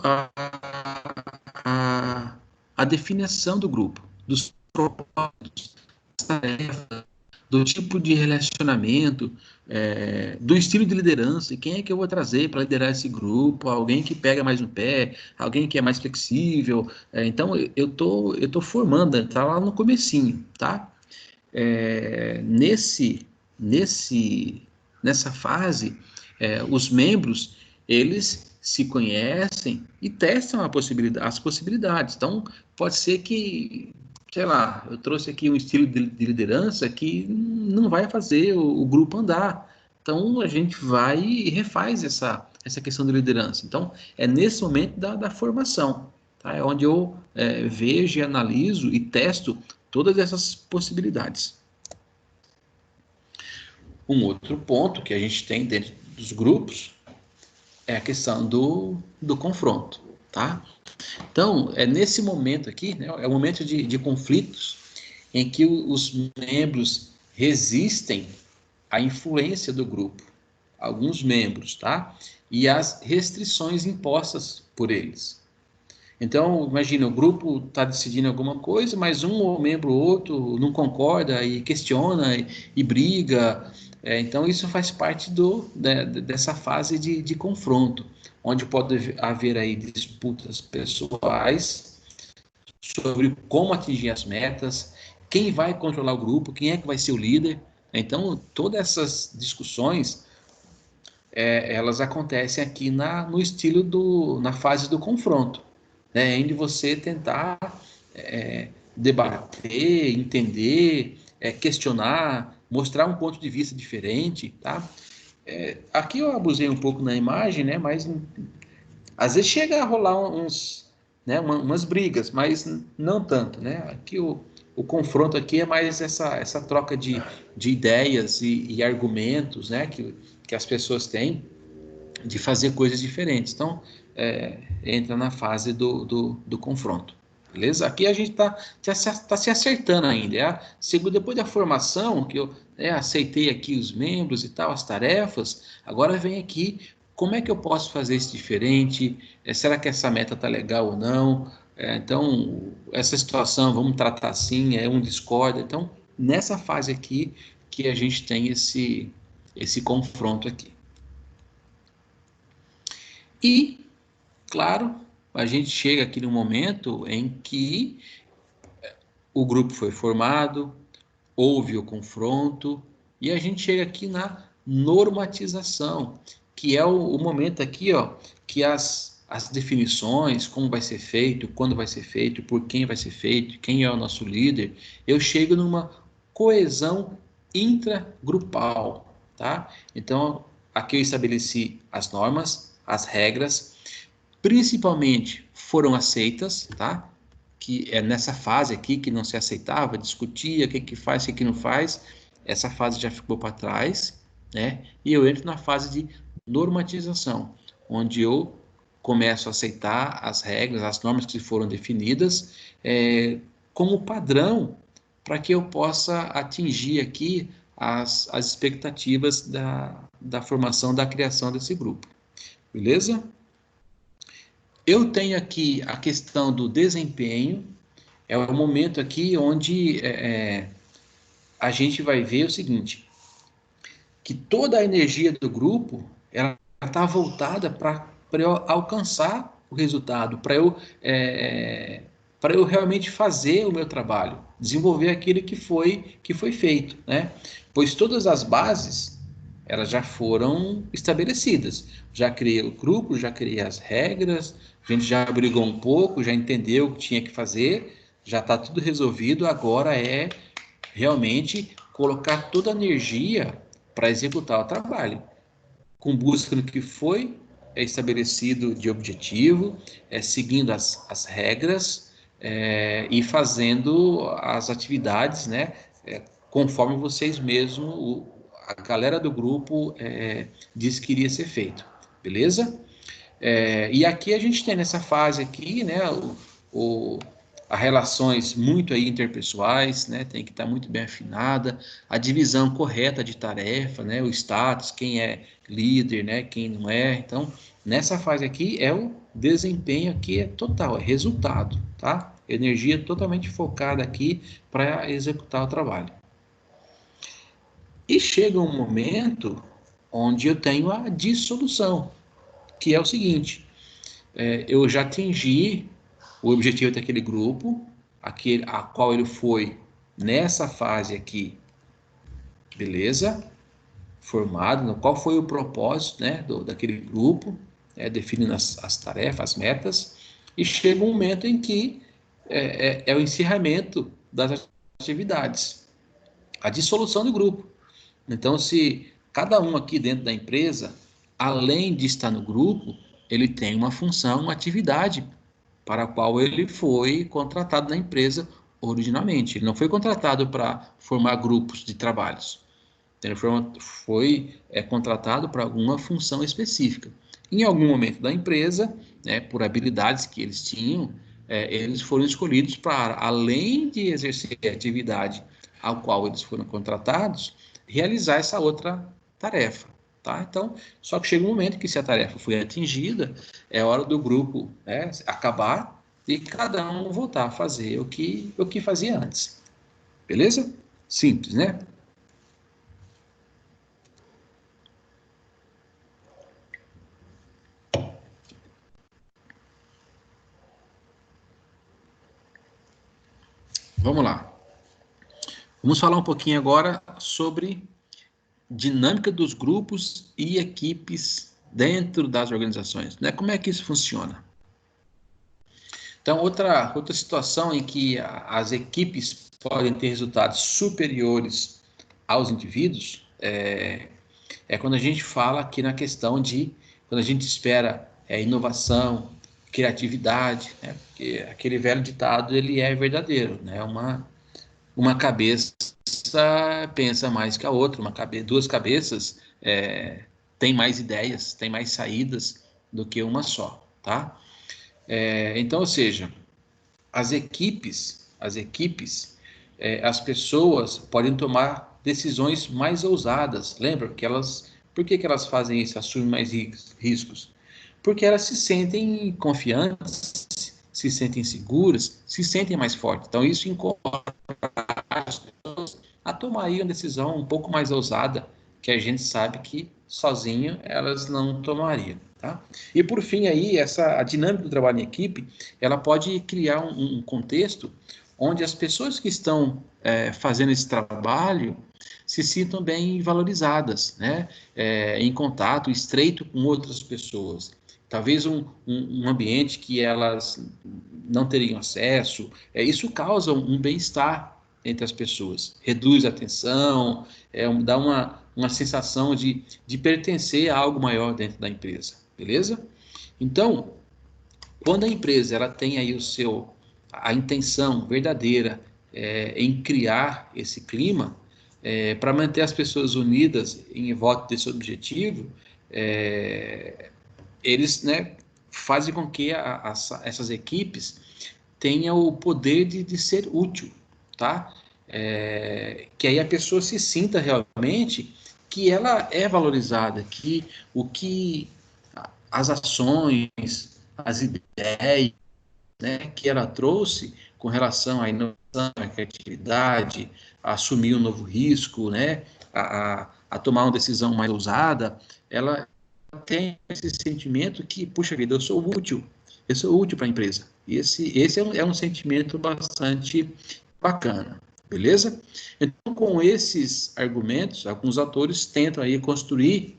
a definição do grupo, dos propósitos, das tarefas, do tipo de relacionamento, do estilo de liderança, e quem é que eu vou trazer para liderar esse grupo, alguém que pega mais no pé, alguém que é mais flexível. Então, eu tô formando, está lá no comecinho, tá? Nessa fase, os membros, eles se conhecem e testam as possibilidades. Então, pode ser que, sei lá, eu trouxe aqui um estilo de liderança que não vai fazer o grupo andar. Então, a gente vai e refaz essa questão de liderança. Então, é nesse momento da formação, tá? É onde eu vejo e analiso e testo todas essas possibilidades. Um outro ponto que a gente tem dentro dos grupos é a questão do confronto, tá? Então, é nesse momento aqui, né, é o momento de conflitos em que os membros resistem à influência do grupo, alguns membros, tá? E às restrições impostas por eles. Então, imagina, o grupo está decidindo alguma coisa, mas um membro ou outro não concorda e questiona e briga. Então, isso faz parte dessa fase de confronto, onde pode haver aí disputas pessoais sobre como atingir as metas, quem vai controlar o grupo, quem é que vai ser o líder. Então, todas essas discussões, elas acontecem aqui no estilo na fase do confronto, né? Em você tentar debater, entender, questionar, mostrar um ponto de vista diferente, tá? Aqui eu abusei um pouco na imagem, né? Mas às vezes chega a rolar né, umas brigas, mas não tanto, né? Aqui o confronto aqui é mais essa troca de ideias e argumentos, né? Que as pessoas têm de fazer coisas diferentes. Então, entra na fase do confronto. Beleza? Aqui a gente tá se acertando ainda. Depois da formação, que eu aceitei aqui os membros e tal, as tarefas, agora vem aqui, como é que eu posso fazer isso diferente? Será que essa meta tá legal ou não? Então, essa situação, vamos tratar assim, um discorda. Então, nessa fase aqui que a gente tem esse confronto aqui. E, claro, a gente chega aqui no momento em que o grupo foi formado, houve o confronto, e a gente chega aqui na normatização, que é o momento aqui, ó, que as definições, como vai ser feito, quando vai ser feito, por quem vai ser feito, quem é o nosso líder, eu chego numa coesão intragrupal, tá? Então, aqui eu estabeleci as normas, as regras, principalmente foram aceitas, tá? Que é nessa fase aqui que não se aceitava, discutia o que faz, o que não faz, essa fase já ficou para trás, né? E eu entro na fase de normatização, onde eu começo a aceitar as regras, as normas que foram definidas, como padrão para que eu possa atingir aqui as expectativas da formação, da criação desse grupo. Beleza? Eu tenho aqui a questão do desempenho, é o momento aqui onde a gente vai ver o seguinte, que toda a energia do grupo ela está voltada para eu alcançar o resultado, para eu realmente fazer o meu trabalho, desenvolver aquilo que foi feito, né? Pois todas as bases elas já foram estabelecidas. Já criei o grupo, já criei as regras, a gente já brigou um pouco, já entendeu o que tinha que fazer, já está tudo resolvido, agora é realmente colocar toda a energia para executar o trabalho, com busca no que foi estabelecido de objetivo, seguindo as regras e fazendo as atividades, né, conforme vocês mesmos, a galera do grupo disse que iria ser feito, beleza? E aqui a gente tem nessa fase aqui, né, as relações muito aí interpessoais, né, tem que estar muito bem afinada, a divisão correta de tarefa, né, o status, quem é líder, né, quem não é. Então, nessa fase aqui é o desempenho aqui é total, é resultado, tá? Energia totalmente focada aqui para executar o trabalho. E chega um momento onde eu tenho a dissolução, que é o seguinte, eu já atingi o objetivo daquele grupo, a qual ele foi nessa fase aqui, beleza? Formado, no qual foi o propósito, né, daquele grupo, definindo as tarefas, as metas, e chega um momento em que é o encerramento das atividades, a dissolução do grupo. Então, se cada um aqui dentro da empresa, além de estar no grupo, ele tem uma função, uma atividade para a qual ele foi contratado na empresa originalmente. Ele não foi contratado para formar grupos de trabalhos. Ele foi contratado para alguma função específica. Em algum momento da empresa, né, por habilidades que eles tinham, eles foram escolhidos para, além de exercer a atividade ao qual eles foram contratados, realizar essa outra tarefa. Tá? Então, só que chega um momento que se a tarefa foi atingida, é hora do grupo acabar e cada um voltar a fazer o que fazia antes. Beleza? Simples, né? Vamos lá. Vamos falar um pouquinho agora sobre dinâmica dos grupos e equipes dentro das organizações, né? Como é que isso funciona? Então, outra situação em que as equipes podem ter resultados superiores aos indivíduos é quando a gente fala aqui na questão de quando a gente espera inovação, criatividade, né? Porque aquele velho ditado ele é verdadeiro, né? Uma cabeça pensa mais que a outra, duas cabeças têm mais ideias, têm mais saídas do que uma só, tá? Então, ou seja, as pessoas podem tomar decisões mais ousadas. Lembra que por que elas fazem isso, assumem mais riscos? Porque elas se sentem confiantes, se sentem seguras, se sentem mais fortes. Então, isso incomoda as pessoas a tomar aí uma decisão um pouco mais ousada, que a gente sabe que sozinho elas não tomariam, tá? E por fim aí, a dinâmica do trabalho em equipe, ela pode criar um contexto onde as pessoas que estão fazendo esse trabalho se sintam bem valorizadas, né? Em contato estreito com outras pessoas. Talvez um ambiente que elas não teriam acesso, isso causa um bem-estar entre as pessoas, reduz a tensão, dá uma sensação de pertencer a algo maior dentro da empresa, beleza? Então, quando a empresa ela tem aí a intenção verdadeira em criar esse clima, para manter as pessoas unidas em volta desse objetivo, eles, né, fazem com que essas equipes tenham o poder de ser útil, tá? Que aí a pessoa se sinta realmente que ela é valorizada, que o que as ações, as ideias, né, que ela trouxe com relação à inovação, à criatividade, a assumir um novo risco, né, a tomar uma decisão mais ousada, ela tem esse sentimento que, puxa vida, eu sou útil para a empresa. E esse é um sentimento bastante bacana, beleza? Então, com esses argumentos, alguns autores tentam aí construir,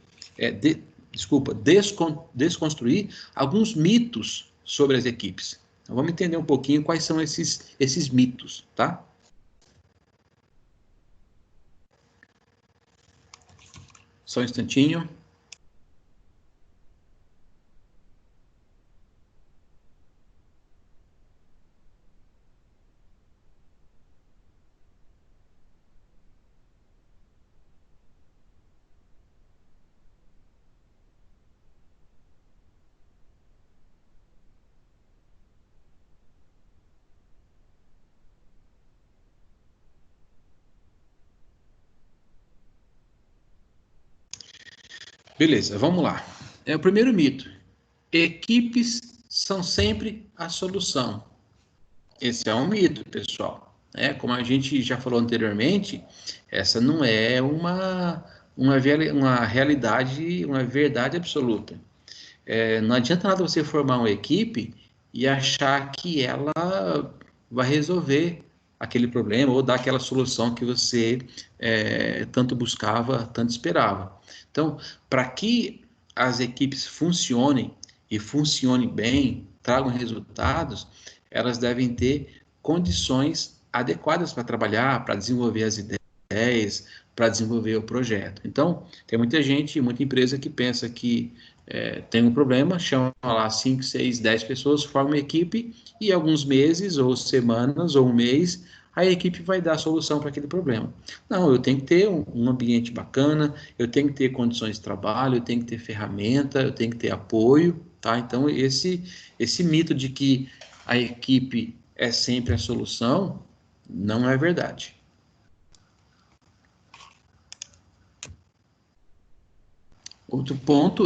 desconstruir alguns mitos sobre as equipes. Então, vamos entender um pouquinho quais são esses mitos, tá? Só um instantinho. Beleza, vamos lá. O primeiro mito. Equipes são sempre a solução. Esse é um mito, pessoal. Como a gente já falou anteriormente, essa não é uma realidade, uma verdade absoluta. Não adianta nada você formar uma equipe e achar que ela vai resolver aquele problema ou dar aquela solução que você tanto buscava, tanto esperava. Então, para que as equipes funcionem e funcionem bem, tragam resultados, elas devem ter condições adequadas para trabalhar, para desenvolver as ideias, para desenvolver o projeto. Então, tem muita gente, muita empresa que pensa que tem um problema, chama lá 5, 6, 10 pessoas, forma uma equipe e alguns meses, ou semanas, ou um mês, a equipe vai dar a solução para aquele problema. Não, eu tenho que ter um ambiente bacana, eu tenho que ter condições de trabalho, eu tenho que ter ferramenta, eu tenho que ter apoio, tá? Então, esse mito de que a equipe é sempre a solução, não é verdade. Outro ponto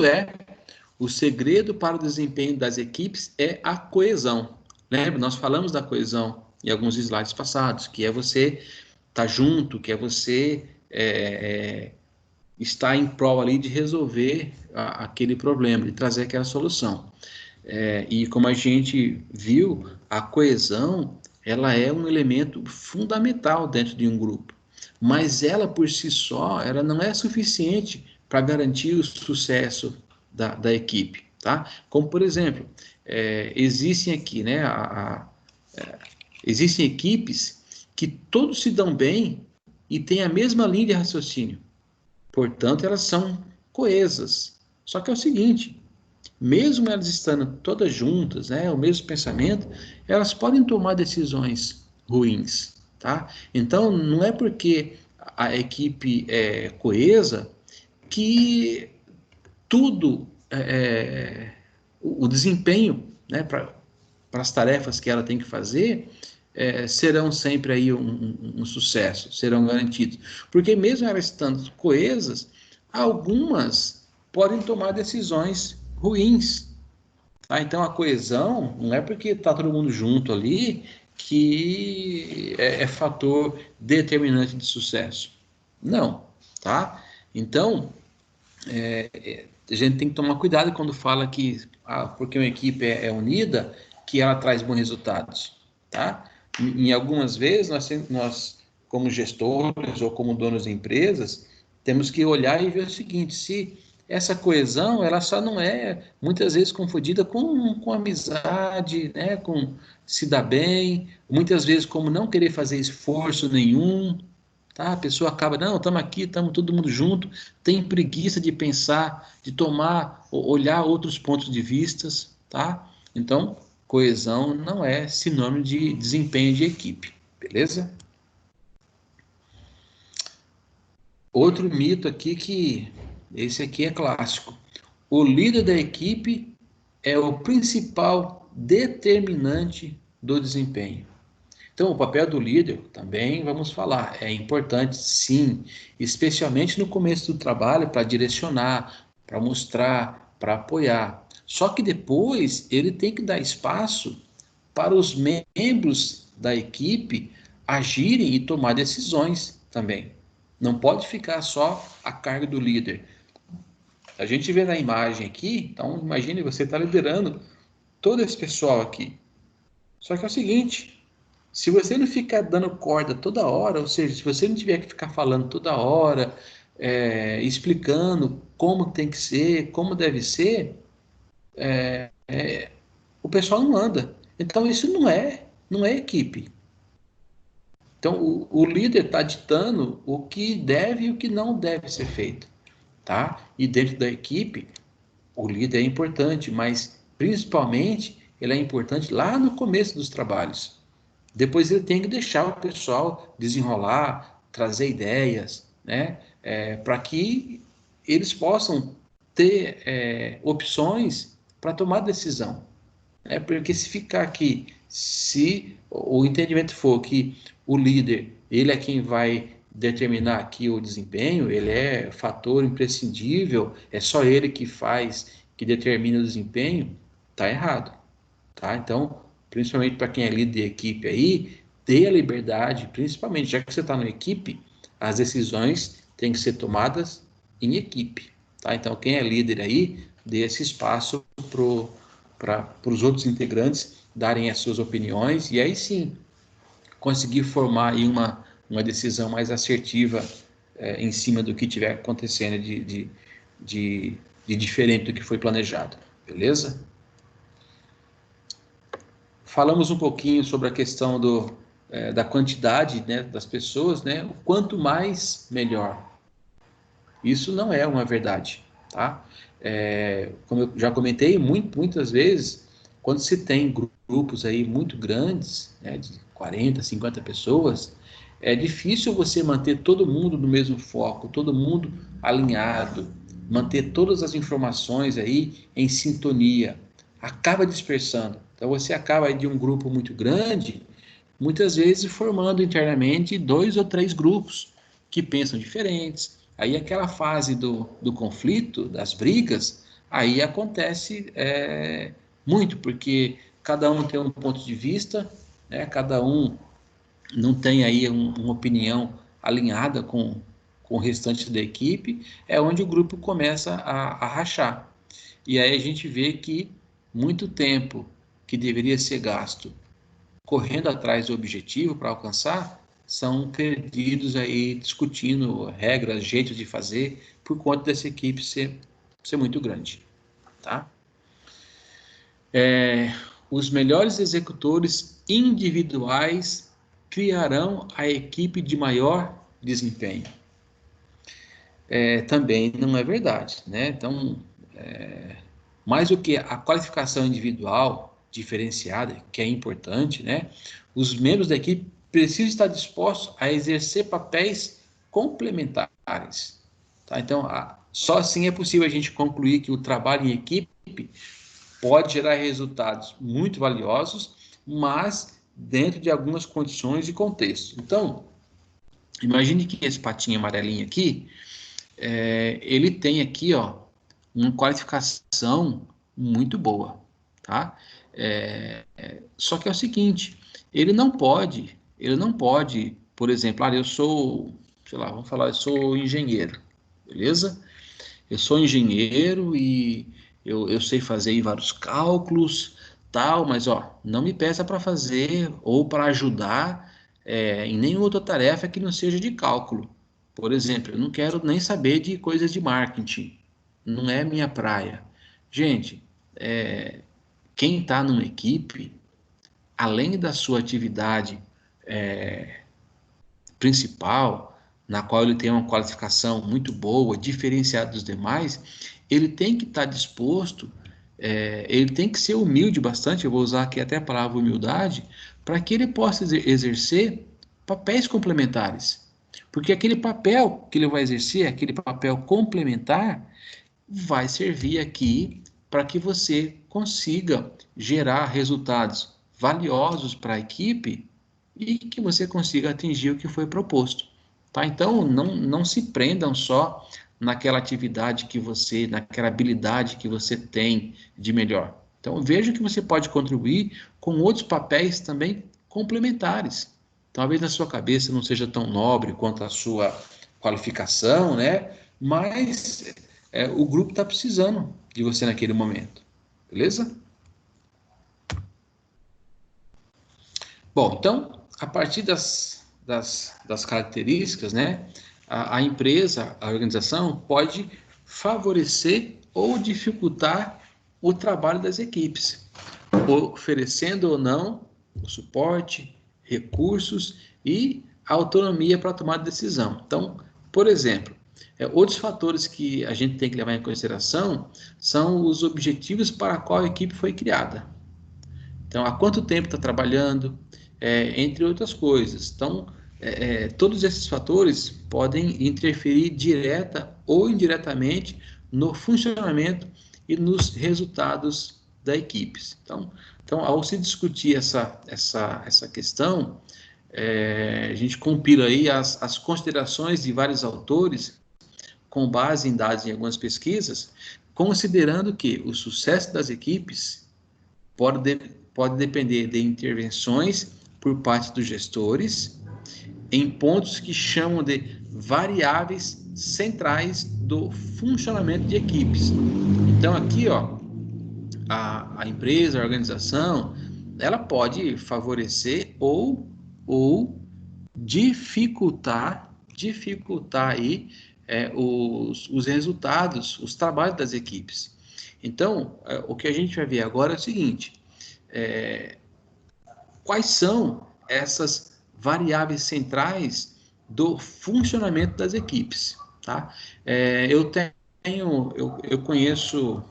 o segredo para o desempenho das equipes é a coesão. Lembra, nós falamos da coesão em alguns slides passados, que é você estar junto, que é você estar em prol ali de resolver aquele problema, de trazer aquela solução. E como a gente viu, a coesão, ela é um elemento fundamental dentro de um grupo, mas ela por si só, ela não é suficiente para garantir o sucesso da equipe, tá? Como por exemplo, existem aqui, né, existem equipes que todos se dão bem e têm a mesma linha de raciocínio, portanto elas são coesas. Só que é o seguinte, mesmo elas estando todas juntas, né, o mesmo pensamento, elas podem tomar decisões ruins, tá? Então, não é porque a equipe é coesa que tudo, o desempenho, né, para as tarefas que ela tem que fazer, serão sempre aí um sucesso, serão garantidos. Porque mesmo elas estando coesas, algumas podem tomar decisões ruins. Tá? Então a coesão não é porque está todo mundo junto ali que é fator determinante de sucesso. Não, tá? Então a gente tem que tomar cuidado quando fala que porque uma equipe é unida, que ela traz bons resultados, tá? Em algumas vezes nós como gestores ou como donos de empresas temos que olhar e ver o seguinte: se essa coesão ela só não é muitas vezes confundida com amizade, né? Com se dar bem, muitas vezes como não querer fazer esforço nenhum. Tá? A pessoa acaba, não, estamos aqui, estamos todo mundo junto, tem preguiça de pensar, de tomar, olhar outros pontos de vistas, tá? Então, coesão não é sinônimo de desempenho de equipe, beleza? Outro mito aqui que, esse aqui é clássico. O líder da equipe é o principal determinante do desempenho. Então, o papel do líder também, vamos falar, é importante sim, especialmente no começo do trabalho, para direcionar, para mostrar, para apoiar. Só que depois ele tem que dar espaço para os membros da equipe agirem e tomar decisões também. Não pode ficar só a cargo do líder. A gente vê na imagem aqui, então imagine você está liderando todo esse pessoal aqui. Só que é o seguinte, se você não ficar dando corda toda hora, ou seja, se você não tiver que ficar falando toda hora, explicando como tem que ser, como deve ser, o pessoal não anda. Então isso não é equipe. Então o líder está ditando o que deve e o que não deve ser feito, tá? E dentro da equipe, o líder é importante, mas principalmente ele é importante lá no começo dos trabalhos. Depois ele tem que deixar o pessoal desenrolar, trazer ideias, né? Para que eles possam ter opções para tomar decisão. Porque se ficar aqui, se o entendimento for que o líder, ele é quem vai determinar aqui o desempenho, ele é fator imprescindível, é só ele que faz, que determina o desempenho, tá errado, tá? Então, principalmente para quem é líder de equipe aí, dê a liberdade, principalmente, já que você está na equipe, as decisões têm que ser tomadas em equipe, tá? Então, quem é líder aí, dê esse espaço para os outros integrantes darem as suas opiniões e aí sim conseguir formar aí uma decisão mais assertiva em cima do que estiver acontecendo de diferente do que foi planejado, beleza? Falamos um pouquinho sobre a questão da quantidade, né, das pessoas, né? O quanto mais, melhor. Isso não é uma verdade, tá? Como eu já comentei muitas vezes, quando se tem grupos aí muito grandes, né, de 40, 50 pessoas, é difícil você manter todo mundo no mesmo foco, todo mundo alinhado, manter todas as informações aí em sintonia. Acaba dispersando. Então você acaba aí de um grupo muito grande, muitas vezes formando internamente 2 ou 3 grupos que pensam diferentes. Aí aquela fase do conflito, das brigas, aí acontece muito, porque cada um tem um ponto de vista, né? Cada um não tem aí uma opinião alinhada com o restante da equipe, é onde o grupo começa a rachar. E aí a gente vê que muito tempo que deveria ser gasto correndo atrás do objetivo para alcançar, são perdidos aí discutindo regras, jeitos de fazer, por conta dessa equipe ser muito grande, tá? Os melhores executores individuais criarão a equipe de maior desempenho. Também não é verdade, né? Então, mais do que a qualificação individual diferenciada, que é importante, né? Os membros da equipe precisam estar dispostos a exercer papéis complementares, tá? Então, só assim é possível a gente concluir que o trabalho em equipe pode gerar resultados muito valiosos, mas dentro de algumas condições e contextos. Então, imagine que esse patinho amarelinho aqui, ele tem aqui, ó, uma qualificação muito boa, tá? Só que é o seguinte, ele não pode, por exemplo, eu sou, sei lá, vamos falar, eu sou engenheiro, beleza? Eu sou engenheiro e eu sei fazer aí vários cálculos, tal, mas ó, não me peça para fazer ou para ajudar em nenhuma outra tarefa que não seja de cálculo. Por exemplo, eu não quero nem saber de coisas de marketing, não é minha praia. Gente, quem está numa equipe, além da sua atividade principal, na qual ele tem uma qualificação muito boa, diferenciada dos demais, ele tem que estar disposto, ele tem que ser humilde bastante, eu vou usar aqui até a palavra humildade, para que ele possa exercer papéis complementares. Porque aquele papel que ele vai exercer, aquele papel complementar, vai servir aqui para que você consiga gerar resultados valiosos para a equipe e que você consiga atingir o que foi proposto, tá? Então, não se prendam só naquela atividade que você, naquela habilidade que você tem de melhor. Então, veja que você pode contribuir com outros papéis também complementares. Talvez na sua cabeça não seja tão nobre quanto a sua qualificação, né? Mas o grupo está precisando de você naquele momento, beleza? Bom, então, a partir das características, né, a empresa, a organização pode favorecer ou dificultar o trabalho das equipes, oferecendo ou não o suporte, recursos e autonomia para tomar decisão. Então, por exemplo, outros fatores que a gente tem que levar em consideração são os objetivos para qual a equipe foi criada. Então, há quanto tempo está trabalhando, entre outras coisas. Então, todos esses fatores podem interferir direta ou indiretamente no funcionamento e nos resultados da equipe. Então ao se discutir essa questão, a gente compila aí as considerações de vários autores com base em dados em algumas pesquisas, considerando que o sucesso das equipes pode depender de intervenções por parte dos gestores em pontos que chamam de variáveis centrais do funcionamento de equipes. Então aqui, ó, a empresa, a organização, ela pode favorecer ou dificultar aí os resultados, os trabalhos das equipes. Então, o que a gente vai ver agora é o seguinte: quais são essas variáveis centrais do funcionamento das equipes, tá? Eu conheço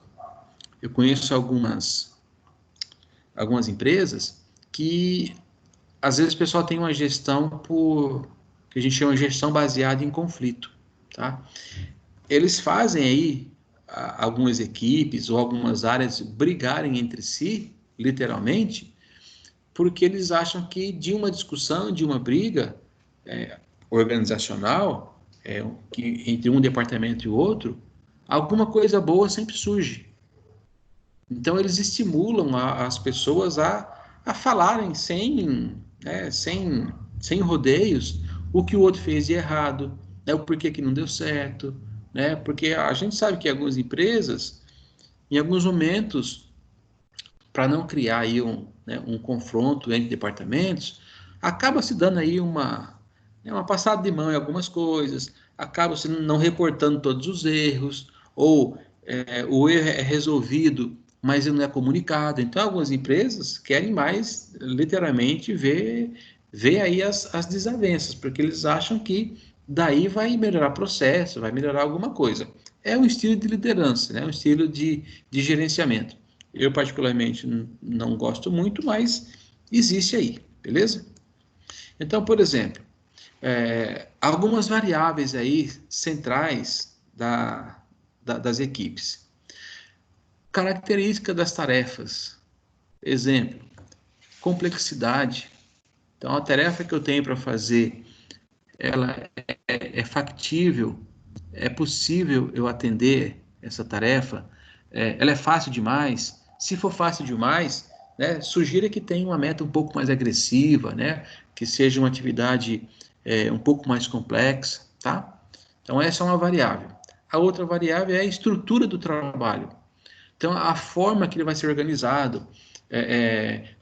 algumas empresas que às vezes o pessoal tem uma gestão que a gente chama de gestão baseada em conflito, tá? Eles fazem aí algumas equipes ou algumas áreas brigarem entre si, literalmente, porque eles acham que de uma discussão, de uma briga organizacional, que entre um departamento e o outro, alguma coisa boa sempre surge. Então, eles estimulam as pessoas a falarem sem rodeios o que o outro fez de errado, né, o porquê que não deu certo, né, porque a gente sabe que algumas empresas, em alguns momentos, para não criar aí um confronto entre departamentos, acaba se dando aí uma passada de mão em algumas coisas, acaba se não reportando todos os erros, ou o erro é resolvido, mas ele não é comunicado. Então, algumas empresas querem mais, literalmente, ver aí as desavenças, porque eles acham que daí vai melhorar o processo, vai melhorar alguma coisa. É um estilo de liderança, né? Um estilo de gerenciamento. Eu, particularmente, não gosto muito, mas existe aí, beleza? Então, por exemplo, algumas variáveis aí centrais das equipes. Característica das tarefas. Exemplo, complexidade. Então, a tarefa que eu tenho para fazer, ela é factível, é possível eu atender essa tarefa, ela é fácil demais. Se for fácil demais, né, sugira que tenha uma meta um pouco mais agressiva, né, que seja uma atividade um pouco mais complexa, tá? Então, essa é uma variável. A outra variável é a estrutura do trabalho. Então, a forma que ele vai ser organizado,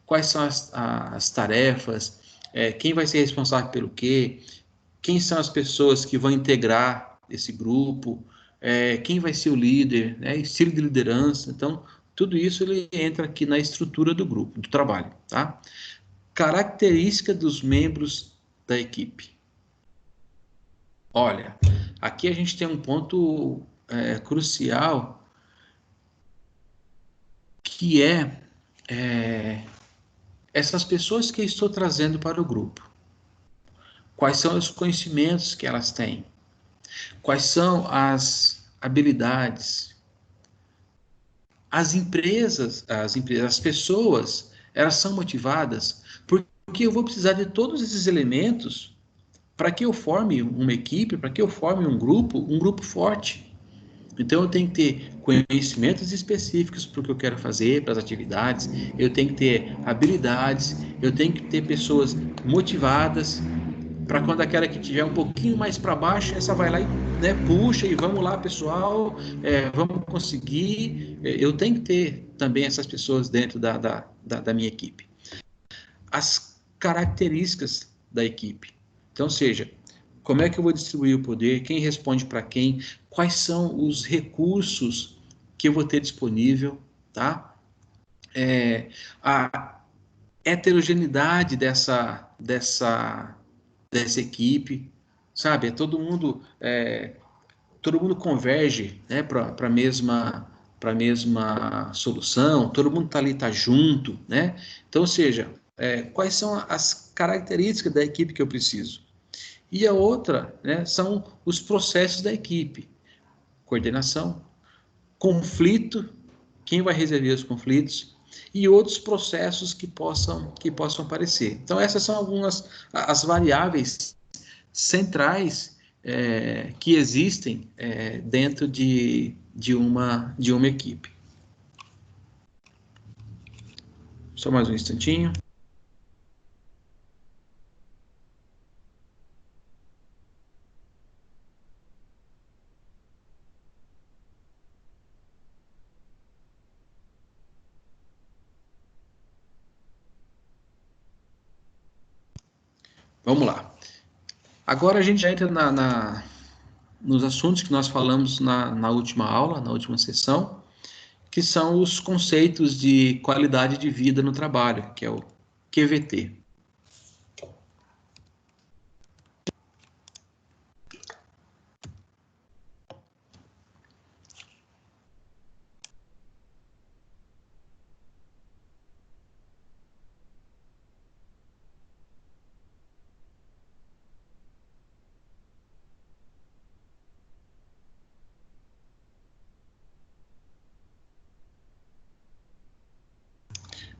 quais são as tarefas, quem vai ser responsável pelo quê, quem são as pessoas que vão integrar esse grupo, quem vai ser o líder, né, estilo de liderança. Então, tudo isso ele entra aqui na estrutura do grupo, do trabalho, tá? Característica dos membros da equipe. Olha, aqui a gente tem um ponto crucial, que essas pessoas que eu estou trazendo para o grupo. Quais são os conhecimentos que elas têm? Quais são as habilidades? As pessoas, elas são motivadas porque eu vou precisar de todos esses elementos para que eu forme uma equipe, para que eu forme um grupo forte. Então eu tenho que ter conhecimentos específicos para o que eu quero fazer, para as atividades, eu tenho que ter habilidades, eu tenho que ter pessoas motivadas, para quando aquela que tiver um pouquinho mais para baixo, essa vai lá e puxa e vamos lá, pessoal, vamos conseguir. Eu tenho que ter também essas pessoas dentro da minha equipe. As características da equipe. Então, seja, como é que eu vou distribuir o poder, quem responde para quem, quais são os recursos que eu vou ter disponível, tá? A heterogeneidade dessa equipe, sabe? Todo mundo converge, né, para a mesma solução, todo mundo está ali, está junto, né? Então, ou seja, quais são as características da equipe que eu preciso? E a outra, né, são os processos da equipe, coordenação, conflito, quem vai resolver os conflitos e outros processos que possam aparecer. Então, essas são algumas as variáveis centrais que existem dentro de uma equipe. Só mais um instantinho. Vamos lá. Agora a gente já entra nos assuntos que nós falamos na última aula, na última sessão, que são os conceitos de qualidade de vida no trabalho, que é o QVT.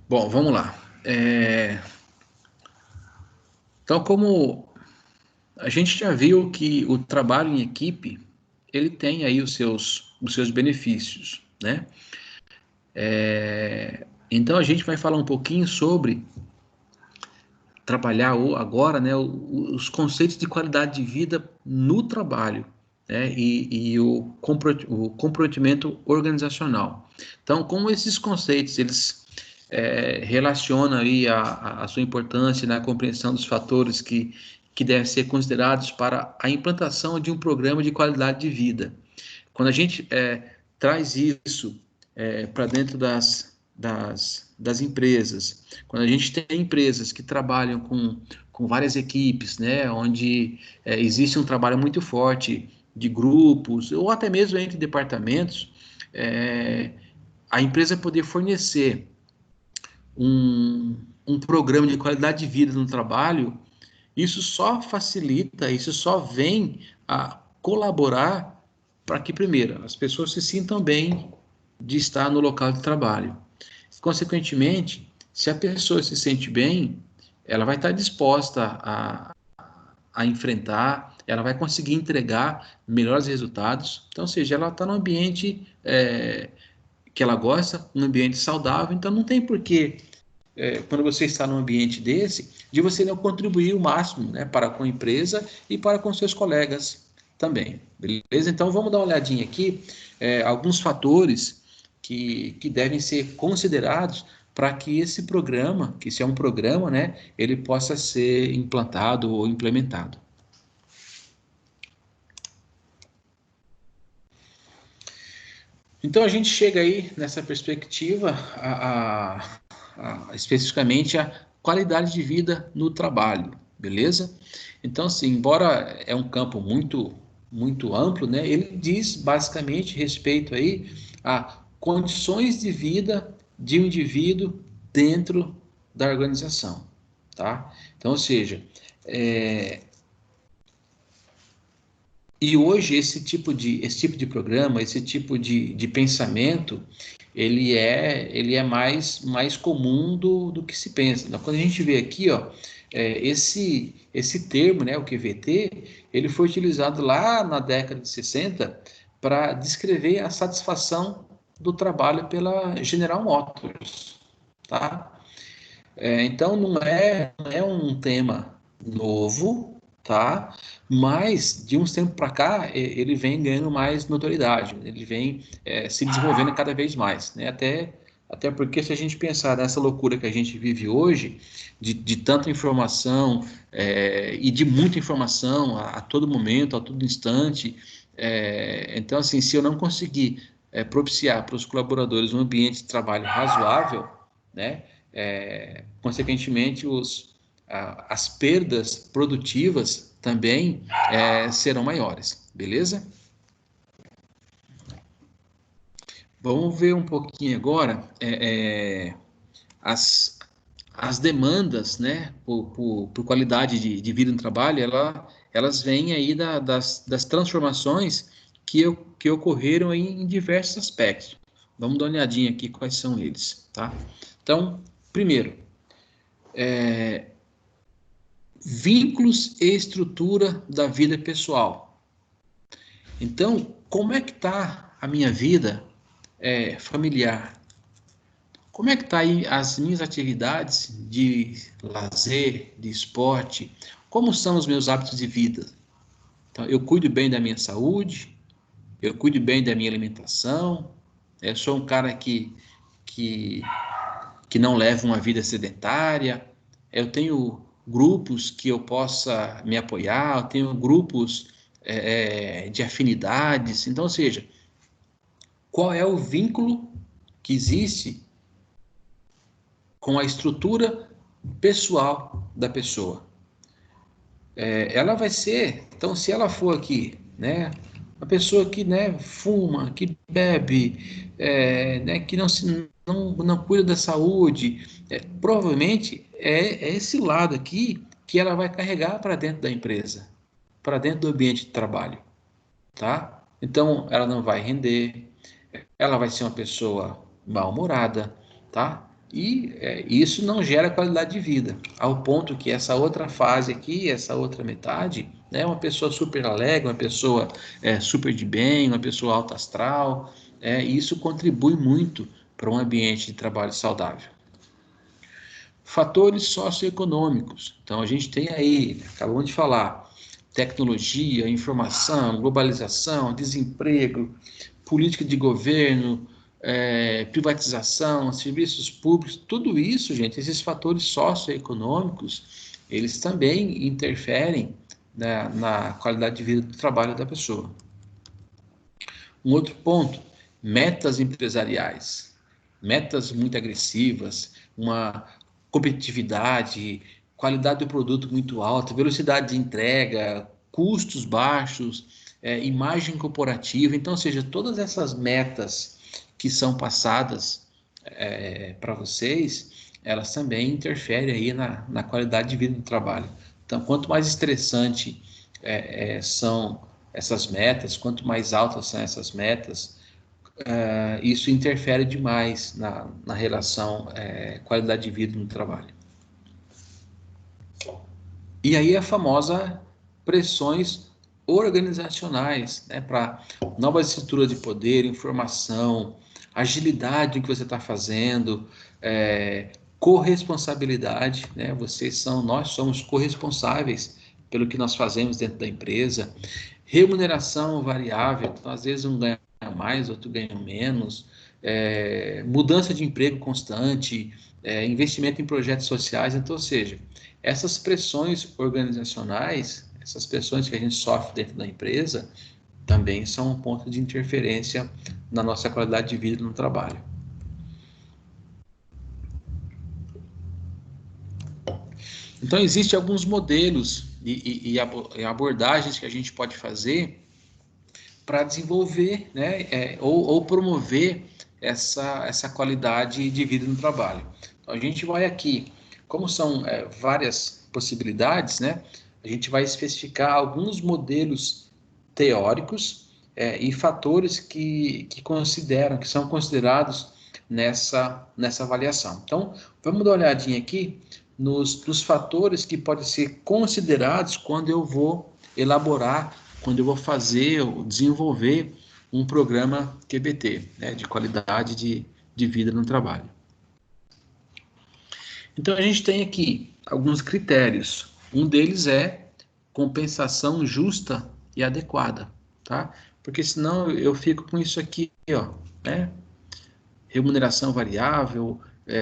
Bom, vamos lá. Então, como a gente já viu que o trabalho em equipe, ele tem aí os seus benefícios, né? Então a gente vai falar um pouquinho sobre trabalhar agora, né, os conceitos de qualidade de vida no trabalho, né, e o comprometimento organizacional. Então, como esses conceitos eles relacionam aí a sua importância na compreensão dos fatores que devem ser considerados para a implantação de um programa de qualidade de vida. Quando a gente traz isso para dentro das empresas, quando a gente tem empresas que trabalham com várias equipes, né, onde existe um trabalho muito forte de grupos, ou até mesmo entre departamentos, a empresa poder fornecer um programa de qualidade de vida no trabalho, isso só facilita, isso só vem a colaborar para que, primeiro, as pessoas se sintam bem de estar no local de trabalho. Consequentemente, se a pessoa se sente bem, ela vai estar disposta a enfrentar, ela vai conseguir entregar melhores resultados. Então, ou seja, ela está num ambiente que ela gosta, num ambiente saudável, então não tem porquê, quando você está num ambiente desse, de você não contribuir o máximo, né, para com a empresa e para com seus colegas também, beleza? Então, vamos dar uma olhadinha aqui, alguns fatores que devem ser considerados para que esse programa, que se é um programa, né, ele possa ser implantado ou implementado. Então a gente chega aí nessa perspectiva especificamente a qualidade de vida no trabalho, beleza? Então, assim, embora é um campo muito amplo, né, ele diz basicamente respeito aí a condições de vida de um indivíduo dentro da organização, tá? Então, ou seja, e hoje esse tipo de programa, esse tipo de pensamento, ele é mais comum do que se pensa. Então, quando a gente vê aqui, ó, esse termo, né, o QVT, ele foi utilizado lá na década de 60 para descrever a satisfação do trabalho pela General Motors, tá? Então não é um tema novo, tá? Mas de uns tempos para cá ele vem ganhando mais notoriedade, ele vem se desenvolvendo cada vez mais, né? Até porque se a gente pensar nessa loucura que a gente vive hoje, de tanta informação e de muita informação a todo momento, a todo instante, então assim, se eu não conseguir propiciar para os colaboradores um ambiente de trabalho razoável, né? Consequentemente, as perdas produtivas também serão maiores, beleza? Vamos ver um pouquinho agora as demandas, né, por qualidade de vida no trabalho, elas vêm aí das transformações que ocorreram em diversos aspectos. Vamos dar uma olhadinha aqui quais são eles, tá? Então, primeiro, vínculos e estrutura da vida pessoal. Então, como é que está a minha vida familiar? Como é que está aí as minhas atividades de lazer, de esporte? Como são os meus hábitos de vida? Então, eu cuido bem da minha saúde, eu cuido bem da minha alimentação, eu sou um cara que não leva uma vida sedentária, eu tenho grupos que eu possa me apoiar, eu tenho grupos de afinidades. Então, ou seja, qual é o vínculo que existe com a estrutura pessoal da pessoa? Ela vai ser, então, se ela for aqui, né, uma pessoa que, né, fuma, que bebe, né, que não cuida da saúde, provavelmente é esse lado aqui que ela vai carregar para dentro da empresa, para dentro do ambiente de trabalho, tá? Então, ela não vai render, ela vai ser uma pessoa mal-humorada, tá? E isso não gera qualidade de vida, ao ponto que essa outra fase aqui, essa outra metade, é uma pessoa super alegre, uma pessoa super de bem, uma pessoa alta astral, e isso contribui muito para um ambiente de trabalho saudável. Fatores socioeconômicos. Então, a gente tem aí, acabamos de falar, tecnologia, informação, globalização, desemprego, política de governo, privatização, serviços públicos, tudo isso, gente, esses fatores socioeconômicos, eles também interferem na qualidade de vida do trabalho da pessoa. Um outro ponto, metas empresariais, metas muito agressivas, uma competitividade, qualidade do produto muito alta, velocidade de entrega, custos baixos, imagem corporativa. Então, ou seja, todas essas metas que são passadas para vocês, elas também interferem aí na qualidade de vida do trabalho. Então, quanto mais estressante são essas metas, quanto mais altas são essas metas, isso interfere demais na relação qualidade de vida no trabalho. E aí a famosa pressões organizacionais, né, para novas estruturas de poder, informação, agilidade no que você está fazendo, corresponsabilidade, né, nós somos corresponsáveis pelo que nós fazemos dentro da empresa, remuneração variável, então às vezes um ganha mais, outro ganha menos, mudança de emprego constante, investimento em projetos sociais, então, ou seja, essas pressões organizacionais, essas pressões que a gente sofre dentro da empresa, também são um ponto de interferência na nossa qualidade de vida no trabalho. Então, existem alguns modelos e abordagens que a gente pode fazer para desenvolver, né, ou promover essa qualidade de vida no trabalho. Então, a gente vai aqui, como são várias possibilidades, né, a gente vai especificar alguns modelos teóricos e fatores que são considerados nessa avaliação. Então, vamos dar uma olhadinha aqui nos fatores que podem ser considerados quando eu vou elaborar, quando eu vou fazer ou desenvolver um programa QBT, né, de qualidade de vida no trabalho. Então, a gente tem aqui alguns critérios. Um deles é compensação justa e adequada, tá? Porque senão eu fico com isso aqui, ó, né? Remuneração variável,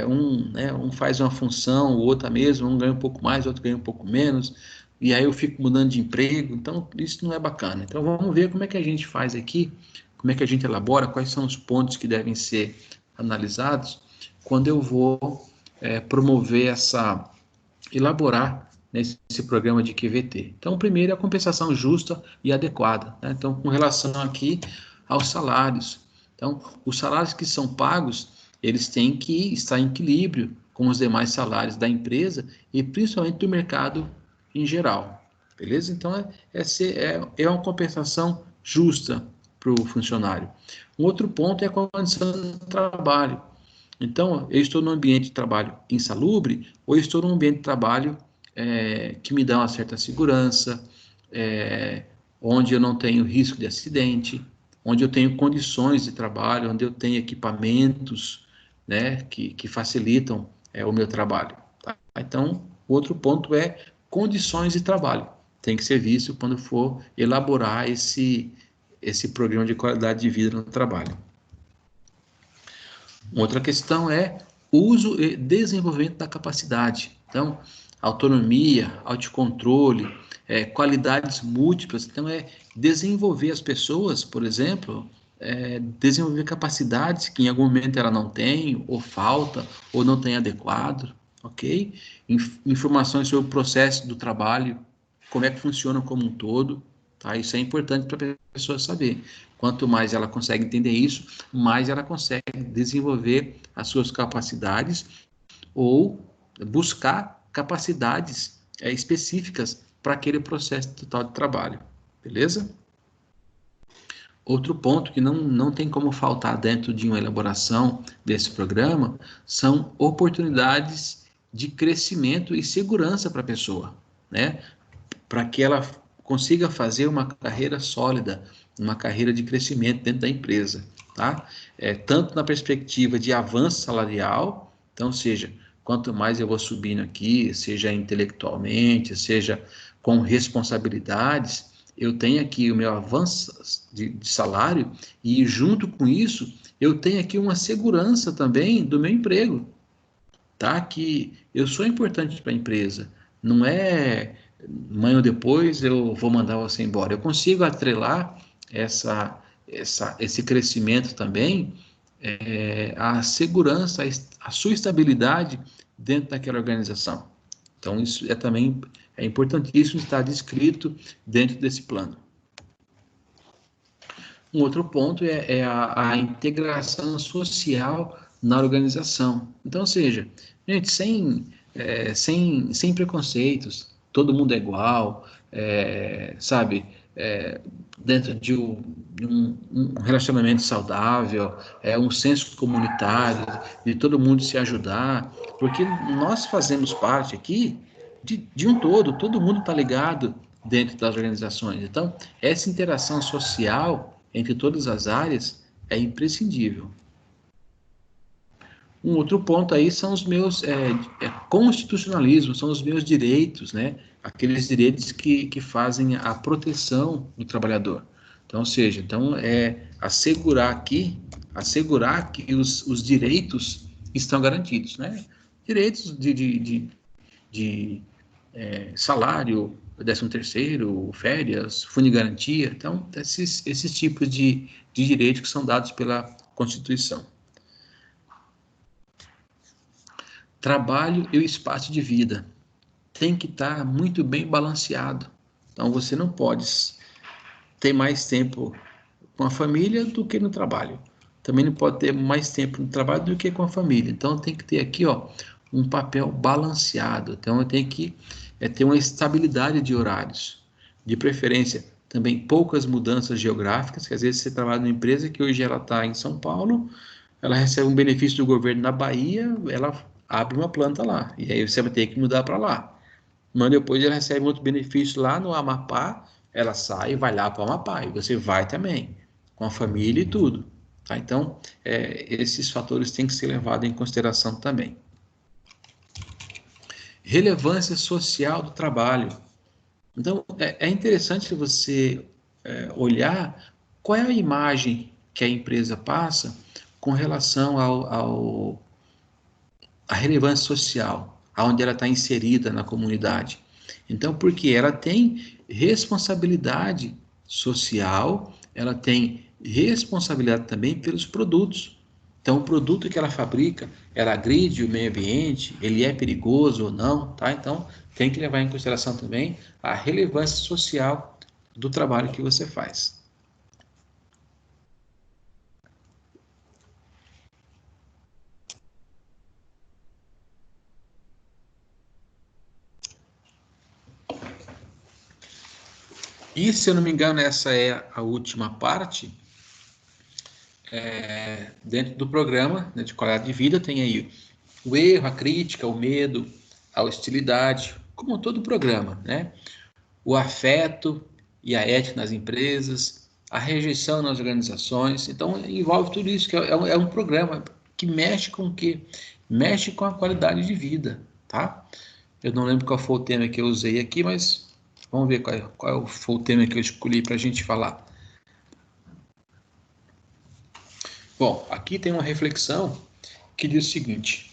um faz uma função, o outro a mesma, um ganha um pouco mais, o outro ganha um pouco menos, e aí eu fico mudando de emprego, então isso não é bacana. Então vamos ver como é que a gente faz aqui, como é que a gente elabora, quais são os pontos que devem ser analisados quando eu vou promover elaborar nesse programa de QVT. Então, o primeiro é a compensação justa e adequada, né? Então, com relação aqui aos salários. Então, os salários que são pagos, eles têm que estar em equilíbrio com os demais salários da empresa e principalmente do mercado em geral, beleza? Então, é uma compensação justa para o funcionário. Um outro ponto é a condição de trabalho. Então, eu estou num ambiente de trabalho insalubre ou estou num ambiente de trabalho que me dá uma certa segurança, onde eu não tenho risco de acidente, onde eu tenho condições de trabalho, onde eu tenho equipamentos, né, que facilitam o meu trabalho. Tá? Então, outro ponto é condições de trabalho. Tem que ser visto quando for elaborar esse programa de qualidade de vida no trabalho. Outra questão é uso e desenvolvimento da capacidade. Então, autonomia, autocontrole, qualidades múltiplas. Então, desenvolver as pessoas, por exemplo, desenvolver capacidades que em algum momento ela não tem, ou falta, ou não tem adequado, ok? Informações sobre o processo do trabalho, como é que funciona como um todo, tá? Isso é importante para a pessoa saber. Quanto mais ela consegue entender isso, mais ela consegue desenvolver as suas capacidades ou buscar capacidades específicas para aquele processo total de trabalho, beleza? Outro ponto que não tem como faltar dentro de uma elaboração desse programa são oportunidades de crescimento e segurança para a pessoa, né? Para que ela consiga fazer uma carreira sólida, uma carreira de crescimento dentro da empresa, tá? Tanto na perspectiva de avanço salarial, então, seja, quanto mais eu vou subindo aqui, seja intelectualmente, seja com responsabilidades, eu tenho aqui o meu avanço de salário e, junto com isso, eu tenho aqui uma segurança também do meu emprego, tá? Que eu sou importante para a empresa. Não é amanhã ou depois eu vou mandar você embora. Eu consigo atrelar esse crescimento também à segurança, à sua estabilidade dentro daquela organização. Então, isso também importantíssimo estar descrito dentro desse plano. Um outro ponto é a integração social na organização. Então, ou seja, gente, sem preconceitos, todo mundo é igual, sabe? Dentro de um relacionamento saudável, um senso comunitário, de todo mundo se ajudar, porque nós fazemos parte aqui de um todo mundo está ligado dentro das organizações. Então, essa interação social entre todas as áreas é imprescindível. Um outro ponto aí são os meus constitucionalismo, são os meus direitos, né? Aqueles direitos que fazem a proteção do trabalhador. Então, ou seja, assegurar que os direitos estão garantidos, né? Direitos de salário, 13º, férias, fundo de garantia, então esses tipos de direitos que são dados pela Constituição. Trabalho e o espaço de vida tem que estar muito bem balanceado. Então, você não pode ter mais tempo com a família do que no trabalho. Também não pode ter mais tempo no trabalho do que com a família. Então, tem que ter aqui, um papel balanceado. Então, eu tenho que ter uma estabilidade de horários. De preferência, também poucas mudanças geográficas, que às vezes você trabalha numa empresa que hoje ela está em São Paulo, ela recebe um benefício do governo na Bahia, ela abre uma planta lá, e aí você vai ter que mudar para lá. Mas depois ela recebe outro benefício lá no Amapá, ela sai e vai lá para o Amapá, e você vai também, com a família e tudo. Tá? Então, esses fatores têm que ser levados em consideração também. Relevância social do trabalho. Então, é interessante você olhar qual é a imagem que a empresa passa com relação à relevância social, aonde ela está inserida na comunidade. Então, porque ela tem responsabilidade social, ela tem responsabilidade também pelos produtos. Então, o produto que ela fabrica, ela agride o meio ambiente, ele é perigoso ou não, tá? Então, tem que levar em consideração também a relevância social do trabalho que você faz. E, se eu não me engano, essa é a última parte. Dentro do programa, né, de qualidade de vida, tem aí o erro, a crítica, o medo, a hostilidade, como todo programa, né? O afeto e a ética nas empresas, a rejeição nas organizações. Então, envolve tudo isso, que é um programa que mexe com o quê? Mexe com a qualidade de vida, tá? Eu não lembro qual foi o tema que eu usei aqui, mas vamos ver qual foi o tema que eu escolhi para a gente falar. Bom, aqui tem uma reflexão que diz o seguinte: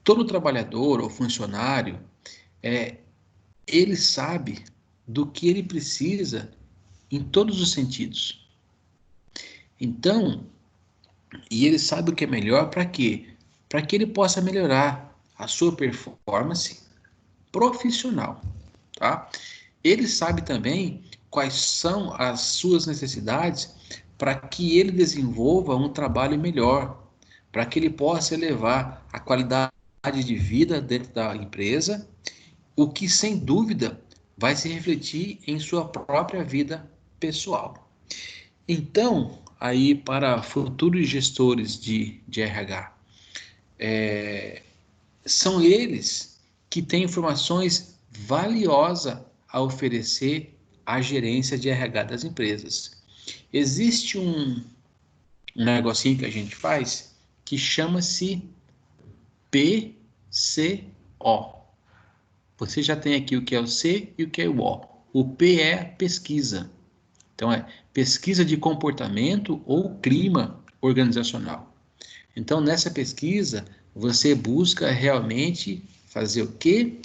todo trabalhador ou funcionário, ele sabe do que ele precisa em todos os sentidos. Então, e ele sabe o que é melhor para quê? Para que ele possa melhorar a sua performance profissional, tá? Ele sabe também quais são as suas necessidades para que ele desenvolva um trabalho melhor, para que ele possa elevar a qualidade de vida dentro da empresa, o que sem dúvida vai se refletir em sua própria vida pessoal. Então, aí para futuros gestores de RH, são eles que têm informações valiosas a oferecer à gerência de RH das empresas. Existe um negocinho que a gente faz que chama-se PCO. Você já tem aqui o que é o C e o que é o O. O P é pesquisa. Então, é pesquisa de comportamento ou clima organizacional. Então, nessa pesquisa, você busca realmente fazer o quê?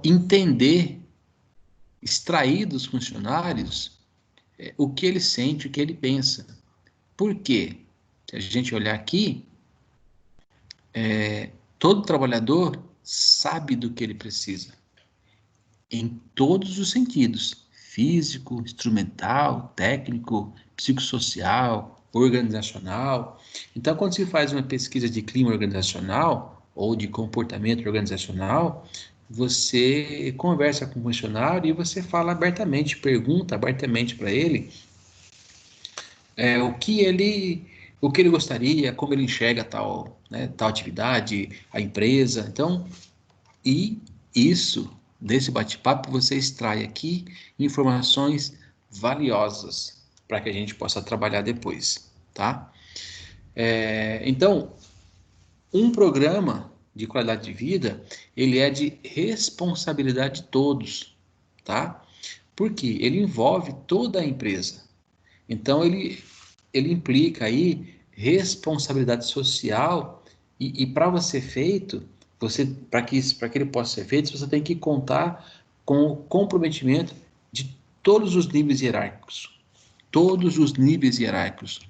Entender, extrair dos funcionários o que ele sente, o que ele pensa. Por quê? Se a gente olhar aqui, todo trabalhador sabe do que ele precisa, em todos os sentidos, físico, instrumental, técnico, psicossocial, organizacional. Então, quando se faz uma pesquisa de clima organizacional ou de comportamento organizacional, você conversa com o funcionário e você fala abertamente, pergunta abertamente para ele o que ele gostaria, como ele enxerga tal, né, tal atividade, a empresa. Então, e isso, desse bate-papo, você extrai aqui informações valiosas para que a gente possa trabalhar depois, tá? Então, um programa de qualidade de vida, ele é de responsabilidade de todos, tá? Porque ele envolve toda a empresa. Então, ele implica aí responsabilidade social e para você feito, para que ele possa ser feito, você tem que contar com o comprometimento de todos os níveis hierárquicos. Todos os níveis hierárquicos.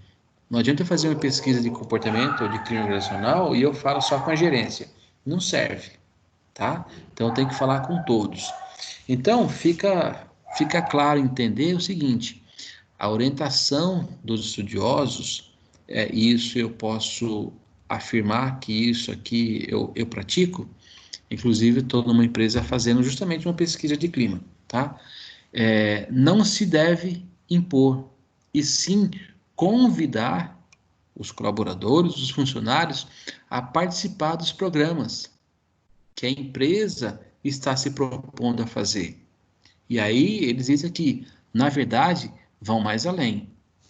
Não adianta eu fazer uma pesquisa de comportamento ou de clima organizacional e eu falo só com a gerência. Não serve, tá? Então eu tenho que falar com todos. Então fica claro entender o seguinte: a orientação dos estudiosos, isso eu posso afirmar que isso aqui eu pratico, inclusive estou numa empresa fazendo justamente uma pesquisa de clima, tá? Não se deve impor, e sim convidar os colaboradores, os funcionários, a participar dos programas que a empresa está se propondo a fazer. E aí eles dizem que, na verdade, vão mais além.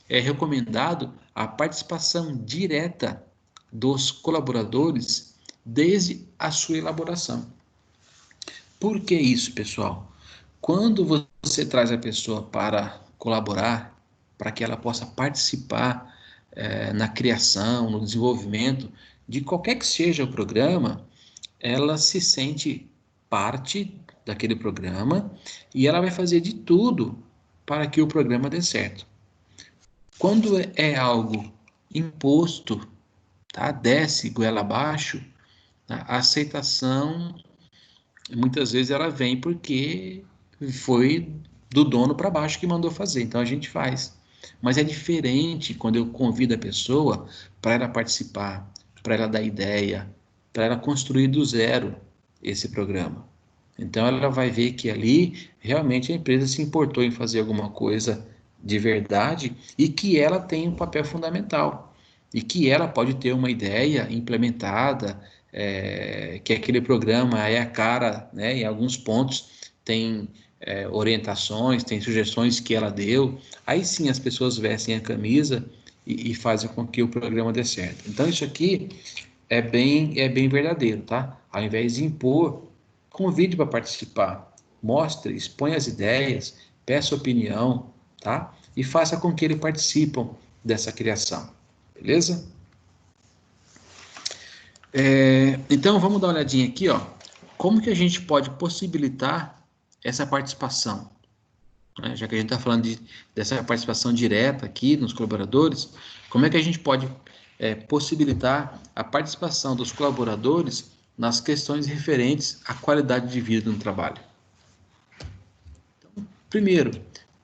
É recomendado a participação direta dos colaboradores desde a sua elaboração. Por que isso, pessoal? Quando você traz a pessoa para colaborar, para que ela possa participar na criação, no desenvolvimento de qualquer que seja o programa, ela se sente parte daquele programa e ela vai fazer de tudo para que o programa dê certo. Quando é algo imposto, tá? Desce goela abaixo, tá? A aceitação muitas vezes ela vem porque foi do dono para baixo que mandou fazer, então a gente faz. Mas é diferente quando eu convido a pessoa para ela participar, para ela dar ideia, para ela construir do zero esse programa. Então ela vai ver que ali realmente a empresa se importou em fazer alguma coisa de verdade e que ela tem um papel fundamental e que ela pode ter uma ideia implementada, que aquele programa é a cara, né, em alguns pontos tem orientações, tem sugestões que ela deu, aí sim as pessoas vestem a camisa e fazem com que o programa dê certo. Então isso aqui é bem verdadeiro, tá? Ao invés de impor, convide para participar, mostre, exponha as ideias, peça opinião, tá? E faça com que eles participem dessa criação, beleza? Então vamos dar uma olhadinha aqui, ó. Como que a gente pode possibilitar essa participação? Né? Já que a gente está falando dessa participação direta aqui nos colaboradores, como é que a gente pode possibilitar a participação dos colaboradores nas questões referentes à qualidade de vida no trabalho? Então, primeiro,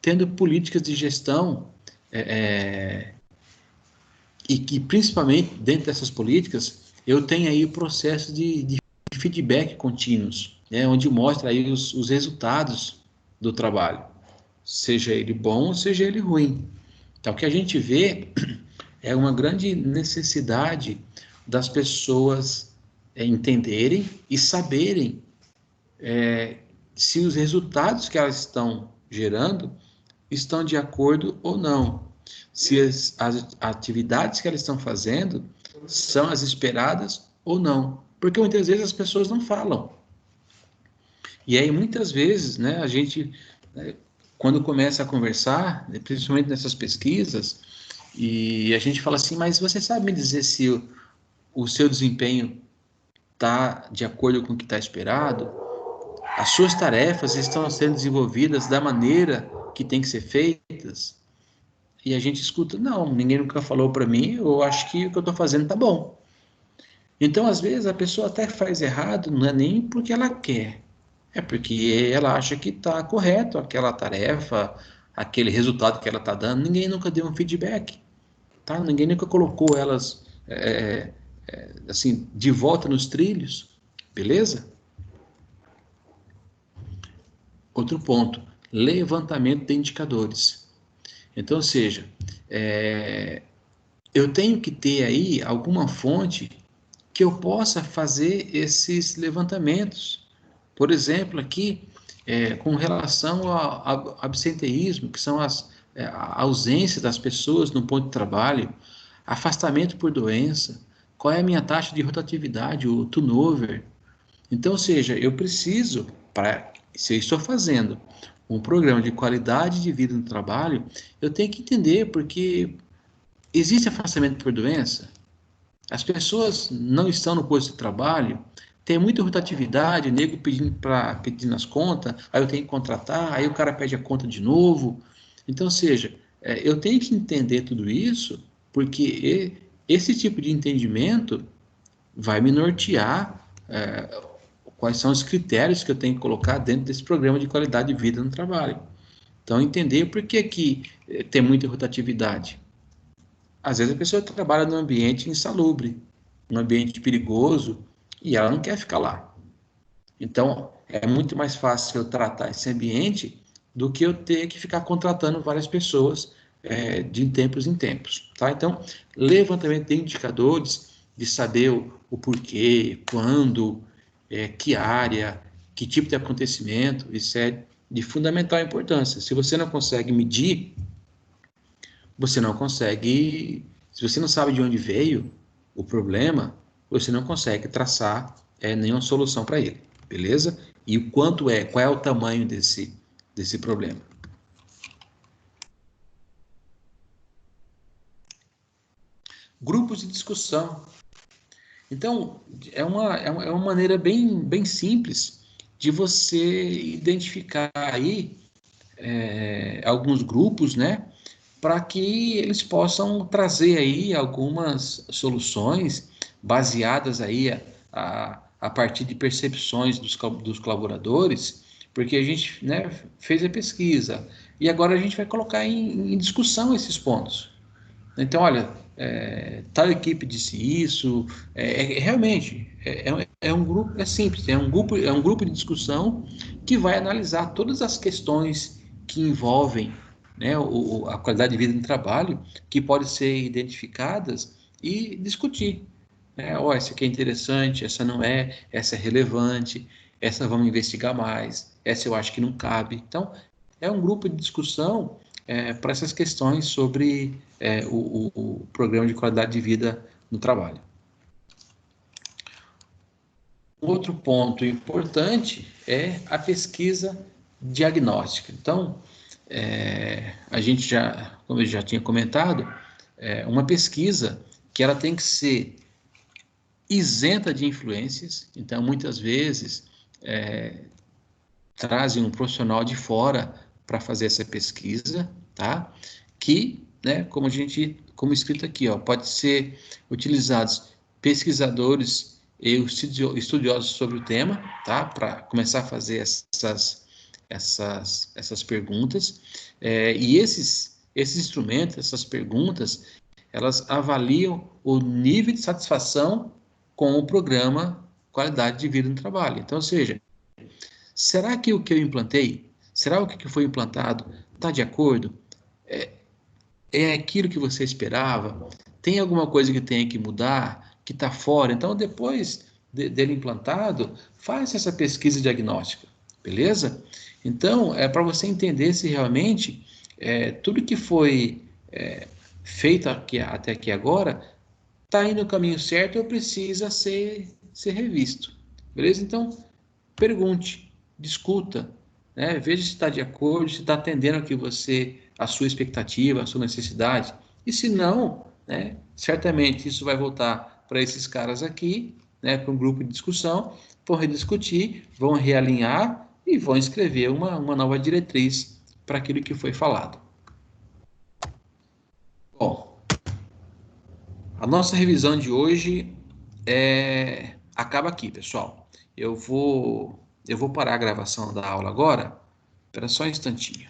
tendo políticas de gestão e que, principalmente, dentro dessas políticas, eu tenho aí o processo de feedback contínuos, né, onde mostra aí os resultados do trabalho, seja ele bom, seja ele ruim. Então, o que a gente vê é uma grande necessidade das pessoas entenderem e saberem se os resultados que elas estão gerando estão de acordo ou não, se as atividades que elas estão fazendo são as esperadas ou não, porque muitas vezes as pessoas não falam. E aí, muitas vezes, né, a gente, né, quando começa a conversar, principalmente nessas pesquisas, e a gente fala assim, mas você sabe me dizer se o seu desempenho está de acordo com o que está esperado? As suas tarefas estão sendo desenvolvidas da maneira que tem que ser feitas? E a gente escuta, não, ninguém nunca falou para mim, eu acho que o que eu estou fazendo está bom. Então, às vezes, a pessoa até faz errado, não é nem porque ela quer, é porque ela acha que está correto aquela tarefa, aquele resultado que ela está dando. Ninguém nunca deu um feedback, tá? Ninguém nunca colocou elas assim de volta nos trilhos, beleza? Outro ponto, levantamento de indicadores. Então, ou seja, eu tenho que ter aí alguma fonte que eu possa fazer esses levantamentos. Por exemplo, aqui, com relação ao absenteísmo, que são a ausência das pessoas no ponto de trabalho, afastamento por doença, qual é a minha taxa de rotatividade, o turnover. Então, ou seja, eu preciso, se eu estou fazendo um programa de qualidade de vida no trabalho, eu tenho que entender porque existe afastamento por doença, as pessoas não estão no posto de trabalho, tem muita rotatividade, nego pedindo as contas, aí eu tenho que contratar, aí o cara pede a conta de novo. Então, ou seja, eu tenho que entender tudo isso, porque esse tipo de entendimento vai me nortear quais são os critérios que eu tenho que colocar dentro desse programa de qualidade de vida no trabalho. Então, entender por que que tem muita rotatividade. Às vezes a pessoa trabalha num ambiente insalubre, num ambiente perigoso, e ela não quer ficar lá. Então, é muito mais fácil eu tratar esse ambiente do que eu ter que ficar contratando várias pessoas de tempos em tempos. Tá? Então, levantamento de indicadores, de saber o porquê, quando, que área, que tipo de acontecimento, isso é de fundamental importância. Se você não consegue medir, você não consegue, se você não sabe de onde veio o problema, você não consegue traçar nenhuma solução para ele, beleza? E o quanto qual é o tamanho desse problema. Grupos de discussão. Então, é uma maneira bem simples de você identificar aí alguns grupos, né? Para que eles possam trazer aí algumas soluções baseadas aí a partir de percepções dos colaboradores, porque a gente, né, fez a pesquisa e agora a gente vai colocar em discussão esses pontos. Então, olha, tal equipe disse isso, realmente um grupo, é simples, é um grupo de discussão que vai analisar todas as questões que envolvem, né, a qualidade de vida no trabalho, que podem ser identificadas e discutir. Né? Oh, essa aqui é interessante, essa não é, essa é relevante, essa vamos investigar mais, essa eu acho que não cabe. Então, é um grupo de discussão para essas questões sobre o programa de qualidade de vida no trabalho. Outro ponto importante é a pesquisa diagnóstica. Então, a gente já, como eu já tinha comentado, uma pesquisa que ela tem que ser isenta de influências. Então, muitas vezes, trazem um profissional de fora para fazer essa pesquisa, tá? Que, né, como escrito aqui, ó, pode ser utilizados pesquisadores e estudiosos sobre o tema, tá? Para começar a fazer essas perguntas. E esses instrumentos, essas perguntas, elas avaliam o nível de satisfação com o programa Qualidade de Vida no Trabalho. Então, ou seja, será que o que eu implantei, será o que foi implantado está de acordo? É aquilo que você esperava? Tem alguma coisa que tem que mudar, que está fora? Então, depois dele implantado, faz essa pesquisa diagnóstica, beleza? Então, é para você entender se realmente tudo que foi feito até aqui agora está indo no caminho certo ou precisa ser revisto. Beleza? Então, pergunte, discuta, né? Veja se está de acordo, se está atendendo a sua expectativa, a sua necessidade. E se não, né, certamente isso vai voltar para esses caras aqui, né, para um grupo de discussão, vão rediscutir, vão realinhar e vão escrever uma nova diretriz para aquilo que foi falado. Bom, a nossa revisão de hoje acaba aqui, pessoal. Eu vou parar a gravação da aula agora. Espera só um instantinho.